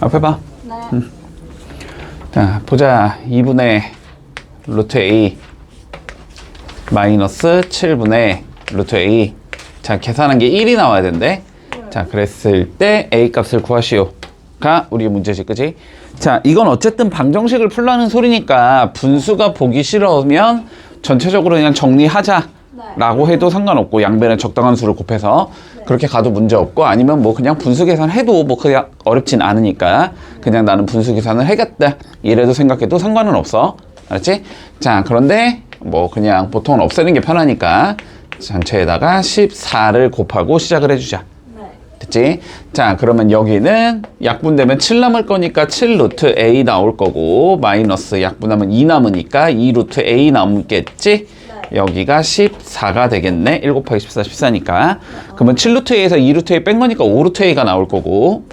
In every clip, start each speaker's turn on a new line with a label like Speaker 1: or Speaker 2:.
Speaker 1: 앞에 봐.
Speaker 2: 네.
Speaker 1: 자, 보자. 2분의 루트 A 마이너스 7분의 루트 A. 자, 계산한 게 1이 나와야 된대. 자, 그랬을 때 A 값을 구하시오가 우리의 문제지, 그지? 자, 이건 어쨌든 방정식을 풀라는 소리니까 분수가 보기 싫으면 전체적으로 그냥 정리하자 라고 해도 상관없고, 양변에 적당한 수를 곱해서 그렇게 가도 문제 없고, 아니면 뭐 그냥 분수 계산해도 뭐 그냥 어렵진 않으니까 그냥 나는 분수 계산을 해야겠다 이래도 생각해도 상관은 없어. 알았지? 자, 그런데 뭐 그냥 보통은 없애는 게 편하니까 전체에다가 14를 곱하고 시작을 해주자. 됐지? 자, 그러면 여기는 약분되면 7 남을 거니까 7 루트 A 나올 거고, 마이너스 약분하면 2 남으니까 2 루트 A 남겠지? 여기가 14가 되겠네. 1 곱하기 14, 14니까. 그러면 7 루트 A에서 2 루트 A 뺀 거니까 5 루트 A가 나올 거고,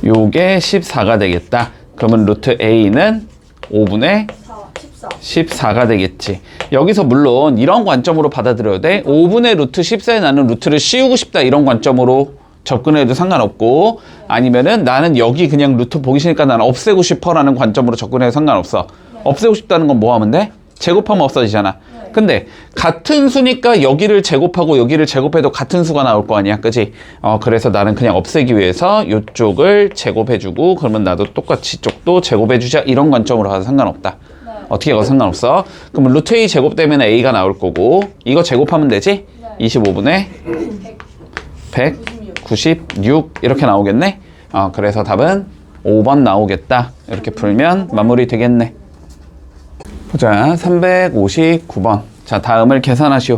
Speaker 1: 요게 14가 되겠다. 그러면 루트 A는 5분의 14가 되겠지. 여기서 물론 이런 관점으로 받아들여야 돼. 5분의 루트 14에 나는 루트를 씌우고 싶다 이런 관점으로 접근해도 상관없고, 아니면은 나는 여기 그냥 루트 보기 싫으니까 나는 없애고 싶어 라는 관점으로 접근해도 상관없어. 없애고 싶다는 건 뭐 하면 돼? 제곱하면 없어지잖아. 근데 같은 수니까 여기를 제곱하고 여기를 제곱해도 같은 수가 나올 거 아니야, 그지? 그래서 나는 그냥 없애기 위해서 이쪽을 제곱해주고, 그러면 나도 똑같이 이쪽도 제곱해주자 이런 관점으로 가도 상관없다. 어떻게 가도 상관없어. 그러면 루트 A 제곱되면 A가 나올 거고, 이거 제곱하면 되지? 25분의 196 이렇게 나오겠네. 그래서 답은 5번 나오겠다. 이렇게 풀면 마무리 되겠네. 보자. 359번. 자, 다음을 계산하시오.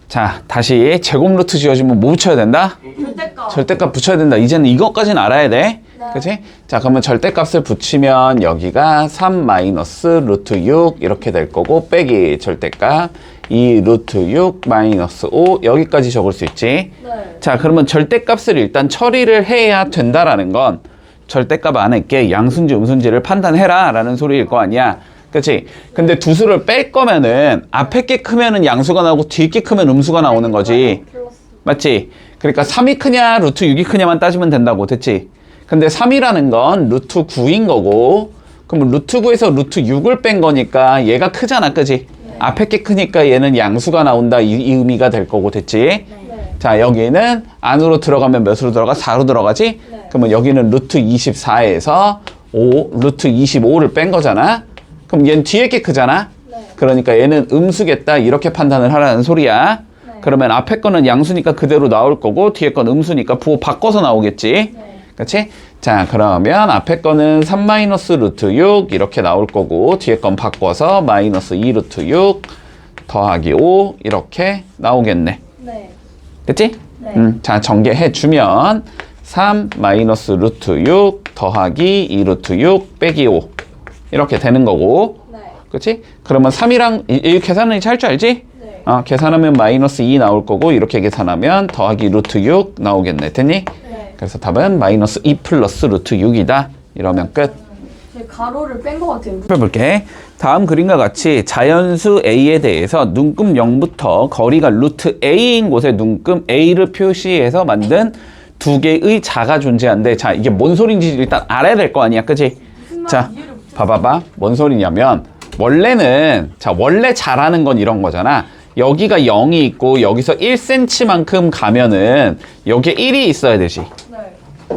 Speaker 1: 자, 다시 제곱 루트 지어주면 뭐 붙여야 된다?
Speaker 2: 절대값.
Speaker 1: 절대값 붙여야 된다. 이제는 이것까지는 알아야 돼. 그치? 자, 그러면 절대값을 붙이면 여기가 3 마이너스 루트 6 이렇게 될 거고, 빼기 절대값 2 루트 6 마이너스 5 여기까지 적을 수 있지. 자, 그러면 절대값을 일단 처리를 해야 된다라는 건 절대값 안에 있게 양수인지 음수인지를 판단해라 라는 소리일 거 아니야. 그치? 근데 두 수를 뺄 거면은 앞에 게 크면은 양수가 나오고 뒤에 게 크면 음수가 나오는 거지. 맞지? 그러니까 3이 크냐 루트 6이 크냐만 따지면 된다고. 됐지? 근데 3이라는 건 루트 9인 거고, 그럼 루트 9에서 루트 6을 뺀 거니까 얘가 크잖아, 그지? 앞에 게 크니까 얘는 양수가 나온다 이 의미가 될 거고. 됐지? 자, 여기는 안으로 들어가면 몇으로 들어가? 4로 들어가지? 그러면 여기는 루트 24에서 루트 25를 뺀 거잖아. 그럼 얘는 뒤에 게 크잖아. 그러니까 얘는 음수겠다 이렇게 판단을 하라는 소리야. 그러면 앞에 거는 양수니까 그대로 나올 거고, 뒤에 건 음수니까 부호 바꿔서 나오겠지. 그치? 자, 그러면 앞에 거는 3 마이너스 루트 6 이렇게 나올 거고, 뒤에 건 바꿔서 마이너스 2 루트 6 더하기 5 이렇게 나오겠네. 됐지? 자, 전개해주면 3 마이너스 루트 6 더하기 2 루트 6 빼기 5 이렇게 되는 거고. 그치? 그러면 3이랑 이 계산은 할 줄 알지? 계산하면 마이너스 2 나올 거고, 이렇게 계산하면 더하기 루트 6 나오겠네. 됐니? 그래서 답은 마이너스 2 플러스 루트 6이다. 이러면 끝.
Speaker 2: 가로를 뺀 것 같아요.
Speaker 1: 해볼게. 다음 그림과 같이 자연수 A에 대해서 눈금 0부터 거리가 루트 A인 곳에 눈금 A를 표시해서 만든 두 개의 자가 존재한대. 자, 이게 뭔 소린지 일단 알아야 될 거 아니야, 그치? 자, 봐봐봐. 뭔 소리냐면, 원래는, 자, 원래 자라는 건 이런 거잖아. 여기가 0이 있고, 여기서 1cm만큼 가면은, 여기에 1이 있어야 되지.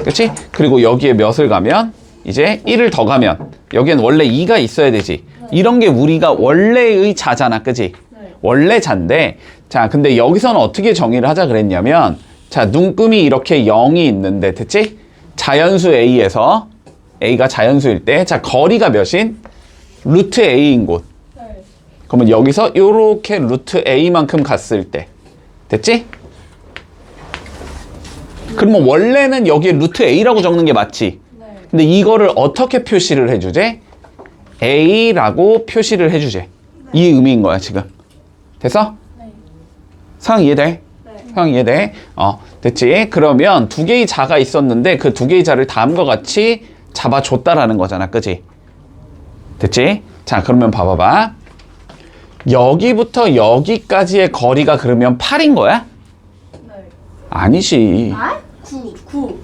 Speaker 1: 그치? 그리고 여기에 몇을 가면, 이제 1을 더 가면, 여기엔 원래 2가 있어야 되지. 이런 게 우리가 원래의 자잖아, 그치? 원래 자인데, 자, 근데 여기서는 어떻게 정의를 하자 그랬냐면, 자, 눈금이 이렇게 0이 있는데, 됐지? 자연수 A에서, A가 자연수일 때, 자, 거리가 몇인? 루트 A인 곳. 그러면 여기서 요렇게 루트 A만큼 갔을 때. 됐지? 그러면 원래는 여기에 루트 A라고 적는 게 맞지? 근데 이거를 어떻게 표시를 해주제? A라고 표시를 해주제. 이 의미인 거야, 지금. 됐어? 상황 이해돼? 상황 이해돼? 됐지? 그러면 두 개의 자가 있었는데 그 두 개의 자를 다음과 같이 잡아줬다라는 거잖아, 그치? 됐지? 자, 그러면 봐봐봐. 여기부터 여기까지의 거리가 그러면 8인 거야? 아니지.
Speaker 2: 9.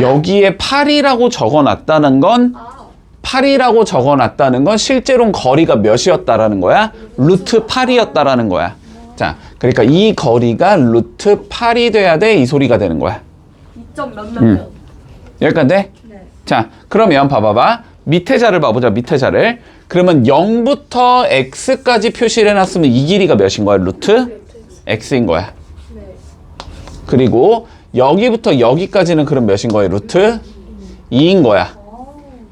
Speaker 1: 여기에 8이라고 적어놨다는 건
Speaker 2: 아,
Speaker 1: 8이라고 적어놨다는 건 실제로는 거리가 몇이었다라는 거야? 루트 8이었다라는 거야. 자, 그러니까 이 거리가 루트 8이 돼야 돼? 이 소리가 되는 거야.
Speaker 2: 2점 몇몇.
Speaker 1: 여기까지 돼?
Speaker 2: 네.
Speaker 1: 자, 그러면 봐봐봐. 밑에 자를 봐보자, 밑에 자를. 그러면 0부터 x까지 표시를 해놨으면 이 길이가 몇인 거야? 루트 x인 거야.
Speaker 2: 네.
Speaker 1: 그리고 여기부터 여기까지는 그럼 몇인 거야? 루트 2인 거야.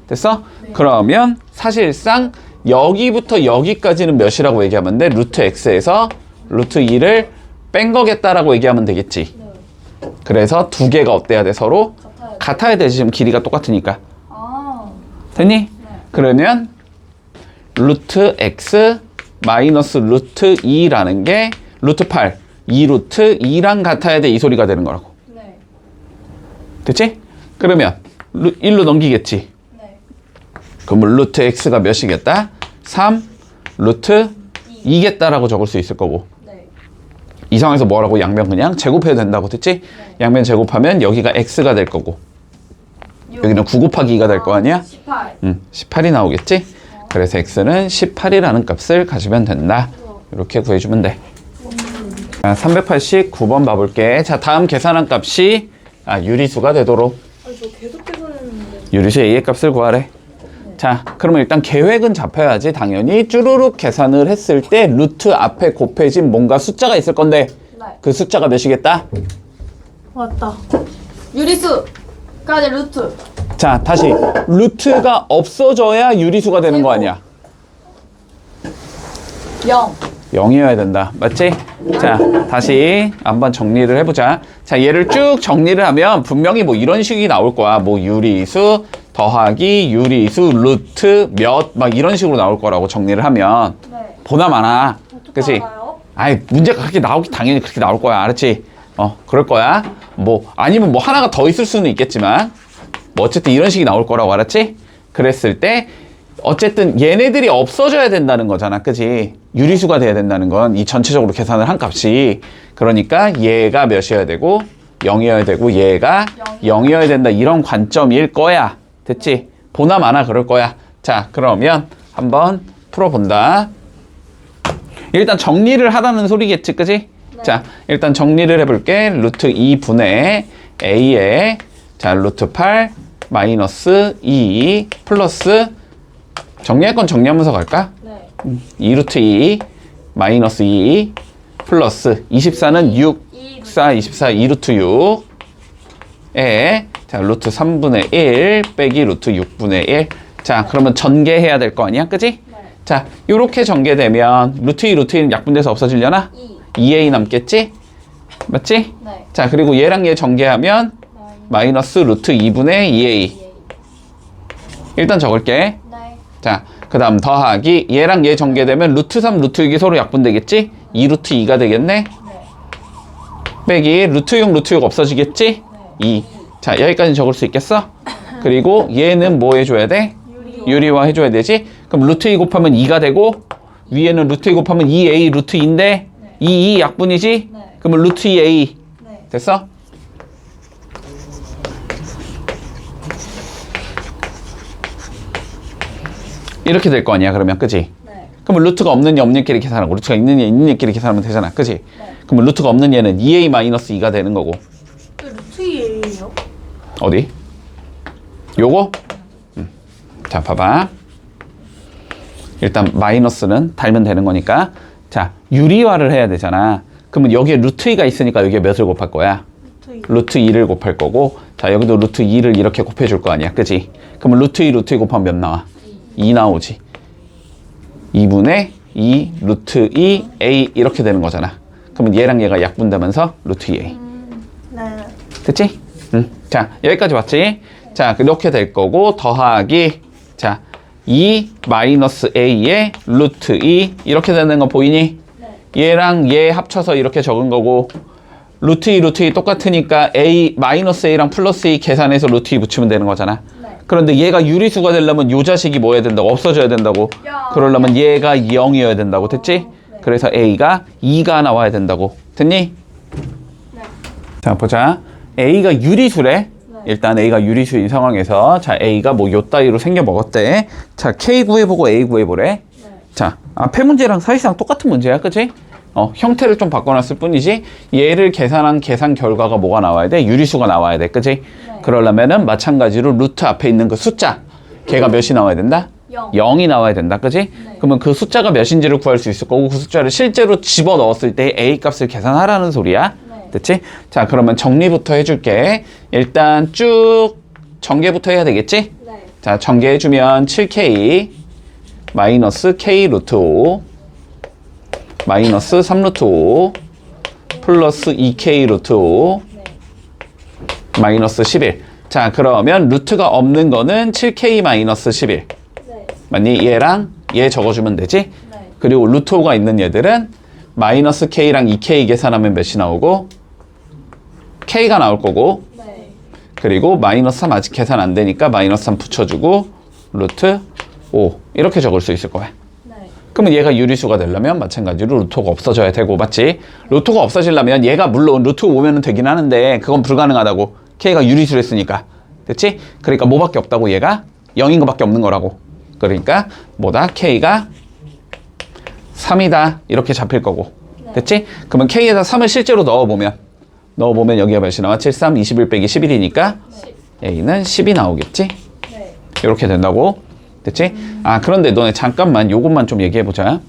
Speaker 1: 됐어? 그러면 사실상 여기부터 여기까지는 몇이라고 얘기하면 돼? 루트 x에서 루트 2를 뺀 거겠다라고 얘기하면 되겠지.
Speaker 2: 네.
Speaker 1: 그래서 두 개가 어때야 돼? 서로
Speaker 2: 같아요.
Speaker 1: 같아야 되지. 지금 길이가 똑같으니까.
Speaker 2: 아,
Speaker 1: 됐니?
Speaker 2: 네.
Speaker 1: 그러면 루트 x 마이너스 루트 2라는 게 루트 8, 2 루트 2랑 같아야 돼. 이 소리가 되는 거라고.
Speaker 2: 네.
Speaker 1: 됐지? 그러면 1로 넘기겠지.
Speaker 2: 네.
Speaker 1: 그러면 루트 x가 몇이겠다? 3 루트 2겠다라고 적을 수 있을 거고.
Speaker 2: 네.
Speaker 1: 이 상황에서 뭐라고? 양변 그냥 제곱해도 된다고. 됐지? 양변 제곱하면 여기가 x가 될 거고. 여기는 9 곱하기 2가 될 거 아니야?
Speaker 2: 18.
Speaker 1: 18이 나오겠지? 그래서 x는 18이라는 값을 가지면 된다. 이렇게 구해주면 돼. 자, 389번 봐볼게. 자, 다음 계산한 값이 유리수가 되도록
Speaker 2: 아니, 저 계속 계산했는데.
Speaker 1: 유리수 a의 값을 구하래. 자, 그러면 일단 계획은 잡혀야지. 당연히 쭈루룩 계산을 했을 때 루트 앞에 곱해진 뭔가 숫자가 있을 건데
Speaker 2: 네.
Speaker 1: 그 숫자가 몇이겠다?
Speaker 2: 왔다. 유리수까지 루트.
Speaker 1: 자, 다시 루트가 없어져야 유리수가 되는 거 아니야?
Speaker 2: 0.
Speaker 1: 0이어야 된다. 맞지? 자, 다시 한번 정리를 해보자. 자, 얘를 쭉 정리를 하면 분명히 뭐 이런 식이 나올 거야. 뭐 유리수 더하기 유리수 루트 몇 막 이런 식으로 나올 거라고 정리를 하면.
Speaker 2: 네.
Speaker 1: 보나 마나. 그치?
Speaker 2: 알아요?
Speaker 1: 아이, 문제가 그렇게 나오기 당연히 그렇게 나올 거야. 알았지? 그럴 거야. 뭐 아니면 뭐 하나가 더 있을 수는 있겠지만 뭐 어쨌든 이런 식이 나올 거라고. 알았지? 그랬을 때 어쨌든 얘네들이 없어져야 된다는 거잖아. 그치? 유리수가 돼야 된다는 건 이 전체적으로 계산을 한 값이. 그러니까 얘가 몇이어야 되고 0이어야 되고 얘가 0이어야 된다. 이런 관점일 거야. 됐지? 보나 마나 그럴 거야. 자, 그러면 한번 풀어본다. 일단 정리를 하라는 소리겠지. 그치?
Speaker 2: 네.
Speaker 1: 자, 일단 정리를 해볼게. 루트 2분의 a에 자, 루트 8 마이너스 2 플러스 정리할 건 정리하면서 갈까?
Speaker 2: 네.
Speaker 1: 2루트 2 마이너스 2 플러스 24는 6 4 24 2루트 6에 자 루트 3분의 1 빼기 루트 6분의 1. 자, 그러면 전개해야 될 거 아니야? 그지?
Speaker 2: 네.
Speaker 1: 자, 요렇게 전개되면 루트 2 루트 1는 약분돼서 없어지려나? 2a 남겠지? 맞지?
Speaker 2: 네.
Speaker 1: 자, 그리고 얘랑 얘 전개하면 마이너스 루트 2분의 2a. 일단 적을게.
Speaker 2: 네.
Speaker 1: 자, 그 다음 더하기 얘랑 얘 전개되면 루트 3, 루트 6이 서로 약분되겠지? 2 루트 2가 되겠네?
Speaker 2: 네.
Speaker 1: 빼기 루트 6, 루트 6 없어지겠지? 2. 자, 여기까지 적을 수 있겠어? 그리고 얘는 뭐 해줘야 돼? 유리화 해줘야 되지? 그럼 루트 2 곱하면 2가 되고 위에는 루트 2 곱하면 2a 루트 2인데 2 약분이지?
Speaker 2: 네.
Speaker 1: 그러면 루트 2a
Speaker 2: 네.
Speaker 1: 됐어? 이렇게 될 거 아니야 그러면. 그치?
Speaker 2: 네.
Speaker 1: 그러면 루트가 없는 얘 없는 얘끼리 계산하고 루트가 있는 얘 있는 얘끼리 계산하면 되잖아. 그치?
Speaker 2: 네.
Speaker 1: 그러면 루트가 없는 얘는 2a-2가 되는 거고.
Speaker 2: 그 루트 2예요?
Speaker 1: 어디? 요거? 자, 봐봐. 일단 마이너스는 달면 되는 거니까. 자, 유리화를 해야 되잖아. 그러면 여기에 루트 2가 있으니까 여기에 몇을 곱할 거야? 루트 2를 곱할 거고. 자, 여기도 루트 2를 이렇게 곱해줄 거 아니야. 그치? 그러면 루트 2 곱하면 몇 나와? 2 나오지. 2분의 2 루트 2 a 이렇게 되는 거잖아. 그러면 얘랑 얘가 약분되면서 루트 2a.
Speaker 2: 네.
Speaker 1: 됐지? 자, 여기까지 왔지? 자, 이렇게 될 거고, 더하기, 자, 2 마이너스 a에 루트 2 이렇게 되는 거 보이니?
Speaker 2: 네.
Speaker 1: 얘랑 얘 합쳐서 이렇게 적은 거고, 루트 2 똑같으니까 a 마이너스 a랑 플러스 2 계산해서 루트 2 붙이면 되는 거잖아.
Speaker 2: 네.
Speaker 1: 그런데 얘가 유리수가 되려면 요 자식이 뭐 해야 된다고? 없어져야 된다고.
Speaker 2: 야.
Speaker 1: 그러려면 얘가 0이어야 된다고. 됐지?
Speaker 2: 네.
Speaker 1: 그래서 a가 2가 나와야 된다고. 됐니?
Speaker 2: 네.
Speaker 1: 자, 보자. a가 유리수래.
Speaker 2: 네.
Speaker 1: 일단 A가 유리수인 상황에서 자 A가 뭐 요 따위로 생겨 먹었대. 자 K 구해보고 A 구해보래. 자 앞에 문제랑 사실상 똑같은 문제야, 그치? 형태를 좀 바꿔놨을 뿐이지 얘를 계산한 계산 결과가 뭐가 나와야 돼? 유리수가 나와야 돼, 그치? 그러려면은 마찬가지로 루트 앞에 있는 그 숫자 걔가 몇이 나와야 된다? 0이 나와야 된다, 그치? 그러면 그 숫자가 몇인지를 구할 수 있을 거고 그 숫자를 실제로 집어넣었을 때 A 값을 계산하라는 소리야. 됐지? 자 그러면 정리부터 해줄게. 일단 쭉 전개부터 해야 되겠지? 자 전개해주면 7K 마이너스 K 루트 5 마이너스 3 루트 5 플러스 2K 루트 5 마이너스 11. 자 그러면 루트가 없는 거는 7K 마이너스 11 맞니? 얘랑 얘 적어주면 되지? 그리고 루트 5가 있는 얘들은 마이너스 K랑 2K 계산하면 몇이 나오고 K가 나올 거고 그리고 마이너스 3 아직 계산 안 되니까 마이너스 3 붙여주고 루트 5 이렇게 적을 수 있을 거야. 그러면 얘가 유리수가 되려면 마찬가지로 루트가 없어져야 되고, 맞지? 루트가 없어지려면 얘가 물론 루트 5면은 되긴 하는데 그건 불가능하다고. K가 유리수를 했으니까. 됐지? 그러니까 뭐밖에 없다고 얘가 0인 거밖에 없는 거라고. 그러니까 뭐다? K가 3이다 이렇게 잡힐 거고. 됐지? 그러면 K에다 3을 실제로 넣어보면 여기가 몇이 나와? 7, 3, 21 빼기 11이니까 A는 10이 나오겠지? 이렇게 된다고. 됐지? 아 그런데 너네 잠깐만 요것만 좀 얘기해보자.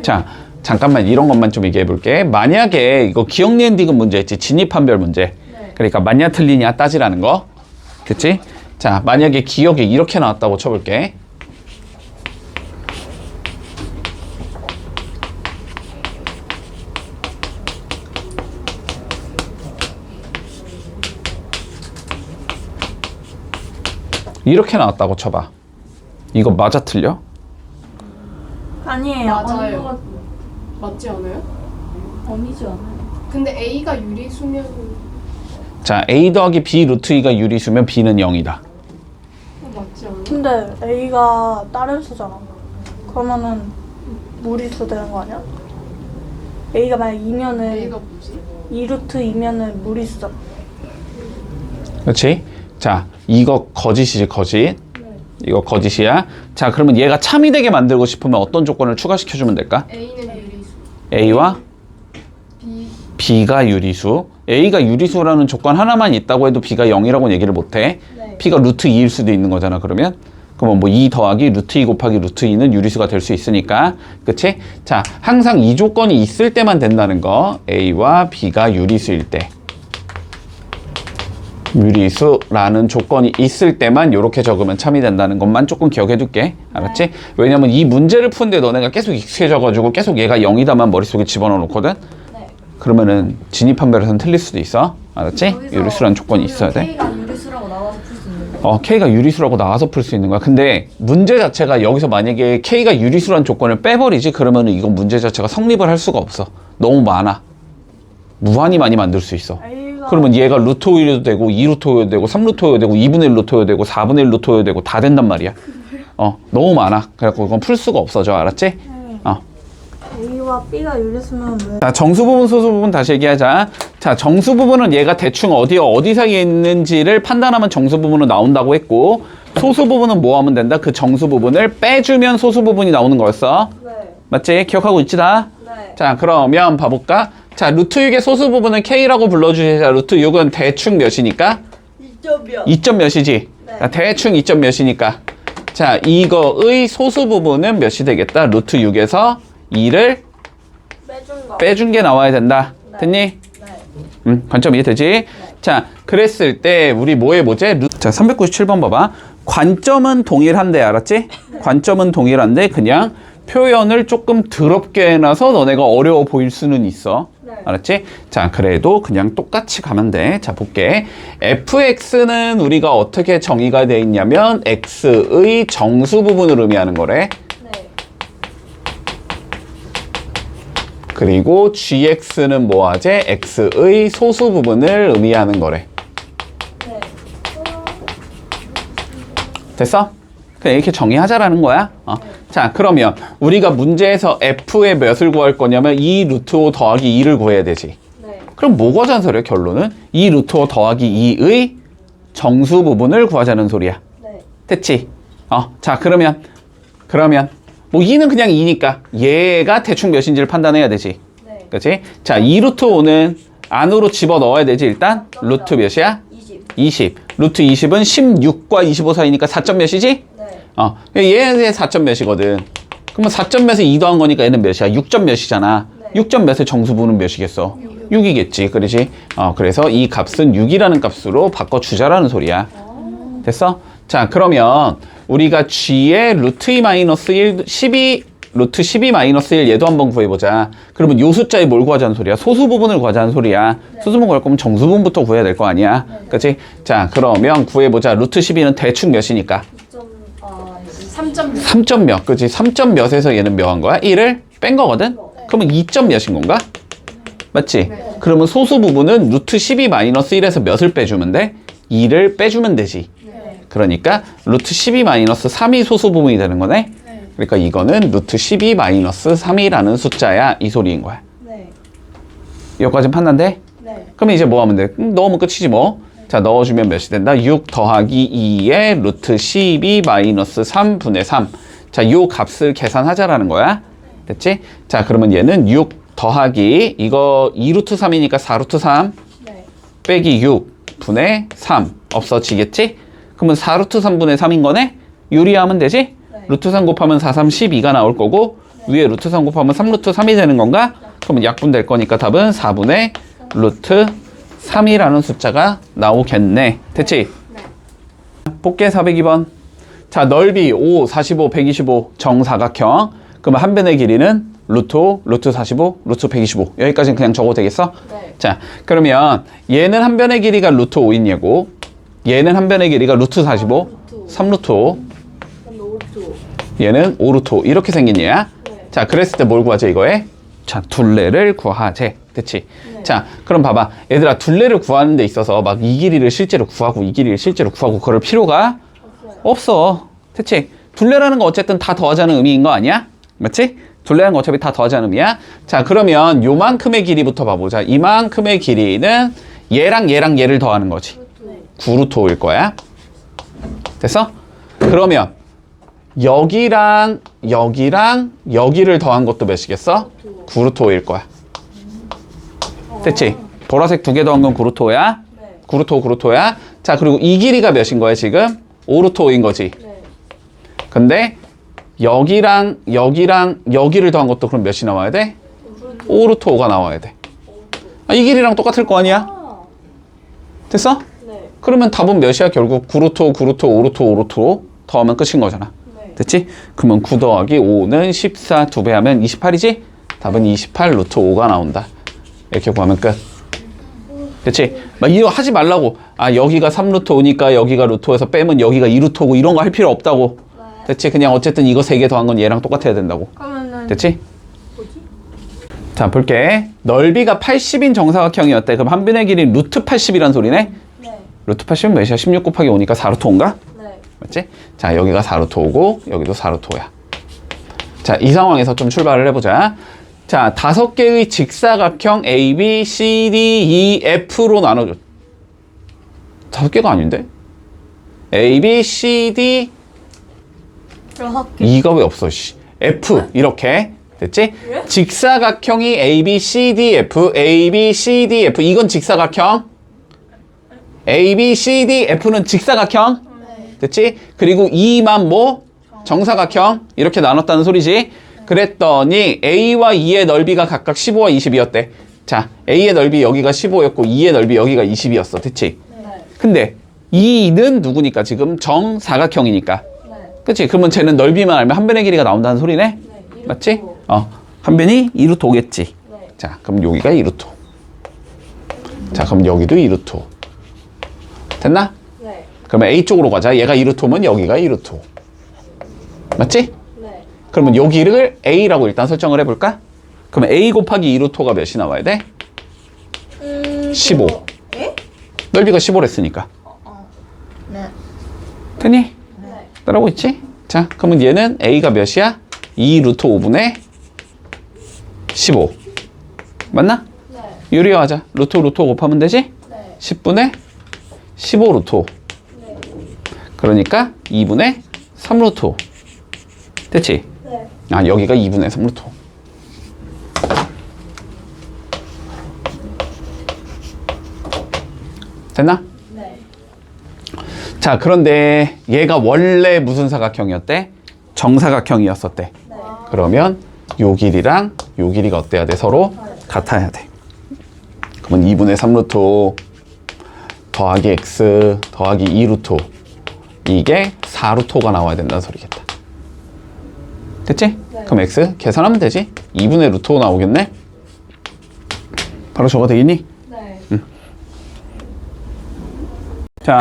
Speaker 1: 자 잠깐만 이런 것만 좀 얘기해볼게. 만약에 이거 기억 니은 디귿 문제 있지? 진입한별 문제. 그러니까 맞냐 틀리냐 따지라는 거. 됐지? 자 만약에 기억이 이렇게 나왔다고 쳐볼게. 이렇게 나왔다고 쳐봐. 이거 맞아 틀려?
Speaker 2: 아니에요.
Speaker 3: 맞아요. 맞지 않아요?
Speaker 2: 아니지 않아요.
Speaker 3: 근데 A가 유리수면
Speaker 1: 자 A 더하기 B 루트 2가 유리수면 B는 0이다.
Speaker 3: 맞지 않아요?
Speaker 2: 근데 A가 다른 수잖아. 그러면은 무리수 되는 거 아니야? A가 만약 2면은
Speaker 3: A가 뭐지?
Speaker 2: 2루트 2면은 무리수잖아.
Speaker 1: 그렇지? 자 이거 거짓이지 거짓. 이거 거짓이야. 자 그러면 얘가 참이 되게 만들고 싶으면 어떤 조건을 추가시켜주면 될까?
Speaker 3: A는 유리수,
Speaker 1: A와
Speaker 3: B
Speaker 1: B가 유리수. A가 유리수라는 조건 하나만 있다고 해도 B가 0이라고 얘기를 못해. B가 루트 2일 수도 있는 거잖아 그러면. 그러면 뭐 2 더하기 루트 2 곱하기 루트 2는 유리수가 될 수 있으니까. 그치? 자 항상 이 조건이 있을 때만 된다는 거. A와 B가 유리수일 때. 유리수라는 조건이 있을 때만 이렇게 적으면 참이 된다는 것만 조금 기억해 둘게. 알았지? 왜냐면 이 문제를 푸는데 너네가 계속 익숙해져가지고 계속 얘가 0이다만 머릿속에 집어넣어 놓거든? 그러면은 진입한별에서는 틀릴 수도 있어. 알았지? 유리수라는 조건이 있어야 돼.
Speaker 2: K가 유리수라고 나와서 풀 수 있는 거.
Speaker 1: K가 유리수라고 나와서 풀 수 있는 거야. 근데 문제 자체가 여기서 만약에 K가 유리수라는 조건을 빼버리지 그러면은 이건 문제 자체가 성립을 할 수가 없어. 너무 많아. 무한히 많이 만들 수 있어. 그러면 얘가 루트 5여도 되고 2 루트 5여도 되고 3 루트 5여도 되고 2분의 1 루트 5여도 되고 4분의 1 루트 5여도 되고 다 된단 말이야. 너무 많아. 그래갖고 이건 풀 수가 없어져. 알았지?
Speaker 2: A와 B가 유리수면 왜?
Speaker 1: 자, 정수 부분, 소수 부분 다시 얘기하자. 자, 정수 부분은 얘가 대충 어디 사이에 있는지를 판단하면 정수 부분은 나온다고 했고, 소수 부분은 뭐 하면 된다? 그 정수 부분을 빼주면 소수 부분이 나오는 거였어.
Speaker 2: 네.
Speaker 1: 맞지? 기억하고 있지 다?
Speaker 2: 네.
Speaker 1: 자, 그러면 봐볼까? 자, 루트 6의 소수 부분은 K라고 불러주자. 루트 6은 대충 몇이니까?
Speaker 2: 2점이요.
Speaker 1: 2점 몇이지?
Speaker 2: 네.
Speaker 1: 자, 대충 2점 몇이니까? 자, 이거의 소수 부분은 몇이 되겠다? 루트 6에서 2를
Speaker 2: 빼준 거.
Speaker 1: 빼준 게 나와야 된다.
Speaker 2: 네.
Speaker 1: 됐니?
Speaker 2: 네.
Speaker 1: 관점 이해되지? 자, 그랬을 때 우리 뭐 해보지? 자, 397번 봐봐. 관점은 동일한데, 알았지? 관점은 동일한데 그냥 표현을 조금 더럽게 해놔서 너네가 어려워 보일 수는 있어.
Speaker 2: 네.
Speaker 1: 알았지? 자, 그래도 그냥 똑같이 가면 돼. 자, 볼게. fx는 우리가 어떻게 정의가 돼 있냐면 x의 정수 부분을 의미하는 거래.
Speaker 2: 네.
Speaker 1: 그리고 gx는 뭐하지? x의 소수 부분을 의미하는 거래.
Speaker 2: 네.
Speaker 1: 됐어? 그냥 이렇게 정의하자라는 거야. 자, 그러면 우리가 문제에서 f의 몇을 구할 거냐면 2 루트 5 더하기 2를 구해야 되지.
Speaker 2: 네.
Speaker 1: 그럼 뭐가 잔소리야, 결론은? 2 루트 5 더하기 2의 정수 부분을 구하자는 소리야.
Speaker 2: 네.
Speaker 1: 됐지? 자, 그러면 뭐 2는 그냥 2니까 얘가 대충 몇인지를 판단해야 되지.
Speaker 2: 네.
Speaker 1: 그치? 자, 2 루트 5는 안으로 집어 넣어야 되지. 일단 루트 몇이야? 20. 루트 20은 16과 25 사이니까 4점 몇이지?
Speaker 2: 네.
Speaker 1: 얘의 4점 몇이거든. 그러면 4점 몇에 2 더한 거니까 얘는 몇이야? 6점 몇이잖아.
Speaker 2: 네.
Speaker 1: 6점 몇의 정수부는 몇이겠어? 6이겠지. 그러지? 그래서 이 값은 6이라는 값으로 바꿔주자라는 소리야. 됐어? 자, 그러면 우리가 g의 루트 2 마이너스 1, 12, 루트 12 마이너스 1 얘도 한번 구해보자. 그러면 요 숫자에 뭘 구하자는 소리야? 소수 부분을 구하자는 소리야. 소수 부분 구할 거면 정수 부분부터 구해야 될 거 아니야. 그치? 자, 그러면 구해보자. 루트 12는 대충 몇이니까?
Speaker 3: 3점
Speaker 1: 3점 몇, 그치? 3점 몇에서 얘는 몇 한 거야? 1을 뺀 거거든? 그러면 2점 몇인 건가? 맞지? 그러면 소수 부분은 루트 12 마이너스 1에서 몇을 빼주면 돼? 2를 빼주면 되지. 그러니까 루트 12 마이너스 3이 소수 부분이 되는 거네? 그러니까 이거는 루트 12 마이너스 3이라는 숫자야. 이 소리인 거야.
Speaker 2: 네.
Speaker 1: 여기까지 판단돼?
Speaker 2: 네.
Speaker 1: 그러면 이제 뭐 하면 돼? 넣으면 끝이지 뭐. 자, 넣어주면 몇이 된다? 6 더하기 2의 루트 12 마이너스 3분의 3. 자, 요 값을 계산하자라는 거야. 됐지? 자, 그러면 얘는 6 더하기 이거 2루트 3이니까 4루트 3
Speaker 2: 네.
Speaker 1: 빼기 6 분의 3 없어지겠지? 그러면 4루트 3분의 3인 거네? 유리하면 되지?
Speaker 2: 네.
Speaker 1: 루트 3 곱하면 4, 3, 12가 나올 거고 위에 루트 3 곱하면 3루트 3이 되는 건가? 그러면 약분될 거니까 답은 4분의 루트 3이라는 숫자가 나오겠네. 됐지? 볼게 402번. 자, 넓이 5, 45, 125 정사각형. 그러면 한 변의 길이는 루트 5, 루트 45, 루트 125. 여기까지는 그냥 적어도 되겠어?
Speaker 2: 네.
Speaker 1: 자, 그러면 얘는 한 변의 길이가 루트 5인 얘고 얘는 한 변의 길이가 루트 45, 3루트 5, 얘는 5루트 5 이렇게 생긴 얘야. 자, 그랬을 때 뭘 구하지 이거에? 자, 둘레를 구하재. 됐지? 자, 그럼 봐봐. 얘들아, 둘레를 구하는 데 있어서 막 이 길이를 실제로 구하고 이 길이를 실제로 구하고 그럴 필요가 없어. 됐지? 둘레라는 거 어쨌든 다 더하자는 의미인 거 아니야? 맞지? 둘레라는 거 어차피 다 더하자는 의미야. 자, 그러면 요만큼의 길이부터 봐보자. 이만큼의 길이는 얘랑 얘랑 얘를 더하는 거지. 9루트 5일 거야. 됐어? 그러면 여기랑 여기랑 여기를 더한 것도 몇이겠어? 9루트 5일 거야. 됐지? 보라색 두 개 더한 건 9루트 5야? 9루트 5, 9루트 5야? 자, 그리고 이 길이가 몇인 거야, 지금? 5루트 5인 거지. 근데 여기랑 여기랑 여기를 더한 것도 그럼 몇이 나와야 돼? 5루트 5가 나와야 돼. 이 길이랑 똑같을 거 아니야? 됐어?
Speaker 2: 네.
Speaker 1: 그러면 답은 몇이야? 결국 9루트 5, 9루트 5, 5루트 5, 5루트 5 더하면 끝인 거잖아. 됐지? 그러면 9 더하기 5는 14 두 배 하면 28이지? 답은 28 루트 5가 나온다. 이렇게 구하면 끝. 됐지? 막 이거 하지 말라고. 여기가 3루트 5니까 여기가 루트 5에서 빼면 여기가 2루트 5고 이런 거 할 필요 없다고. 됐지? 그냥 어쨌든 이거 3개 더한 건 얘랑 똑같아야 된다고.
Speaker 2: 그러면은
Speaker 1: 됐지? 자, 볼게. 넓이가 80인 정사각형이었대. 그럼 한 변의 길이 루트 80이란 소리네?
Speaker 2: 네.
Speaker 1: 루트 80은 몇이야? 16 곱하기 5니까 4루트 5인가?
Speaker 2: 네.
Speaker 1: 맞지? 자, 여기가 4루트 5고 여기도 4루트 5야. 자, 이 상황에서 좀 출발을 해보자. 자, 5개의 직사각형 A, B, C, D, E, F로 나눠줘. 5개가 아닌데? A, B, C, D,
Speaker 2: 6개.
Speaker 1: E가 왜 없어, 씨. F, 이렇게. 됐지? 직사각형이 A, B, C, D, F, A, B, C, D, F. 이건 직사각형. A, B, C, D, F는 직사각형. 됐지? 그리고 E만 뭐? 정사각형. 이렇게 나눴다는 소리지. 그랬더니 A와 E의 넓이가 각각 15와 20이었대. 자, A의 넓이 여기가 15였고 E의 넓이 여기가 20이었어. 됐지? 근데 E는 누구니까? 지금 정사각형이니까. 그치? 그러면 쟤는 넓이만 알면 한 변의 길이가 나온다는 소리네? 맞지? 한 변이 2루트 5겠지. 자, 그럼 여기가 2루트 5. 자, 그럼 여기도 2루트 5. 됐나?
Speaker 2: 네.
Speaker 1: 그러면 A 쪽으로 가자. 얘가 2루트 5면 여기가 2루트 5. 맞지?
Speaker 2: 네.
Speaker 1: 그러면 여기를 A라고 일단 설정을 해볼까? 그러면 A 곱하기 2루트 5가 몇이 나와야 돼? 15.
Speaker 2: 예?
Speaker 1: 넓이가 15랬으니까.
Speaker 2: 네.
Speaker 1: 됐니?
Speaker 2: 네.
Speaker 1: 따라오고 있지? 자, 그러면 얘는 A가 몇이야? 2루트 5분의 15. 맞나?
Speaker 2: 네.
Speaker 1: 유리화하자. 루트 5 곱하면 되지?
Speaker 2: 네.
Speaker 1: 10분의 15 루트 5. 그러니까 2분의 3 루트 5. 됐지?
Speaker 2: 네.
Speaker 1: 아, 여기가 2분의 3 루트 5. 됐나?
Speaker 3: 네.
Speaker 1: 자, 그런데 얘가 원래 무슨 사각형이었대? 정사각형이었었대.
Speaker 3: 네.
Speaker 1: 그러면 요 길이랑 요 길이가 어때야 돼? 서로 같아야 돼. 그러면 2분의 3 루트 5 더하기 x 더하기 2 루트 5 이게 4 루트 5가 나와야 된다는 소리겠다. 됐지?
Speaker 3: 네.
Speaker 1: 그럼 x 계산하면 되지? 2분의 루트 5 나오겠네? 바로 적어도 되겠니?
Speaker 3: 네.
Speaker 1: 자,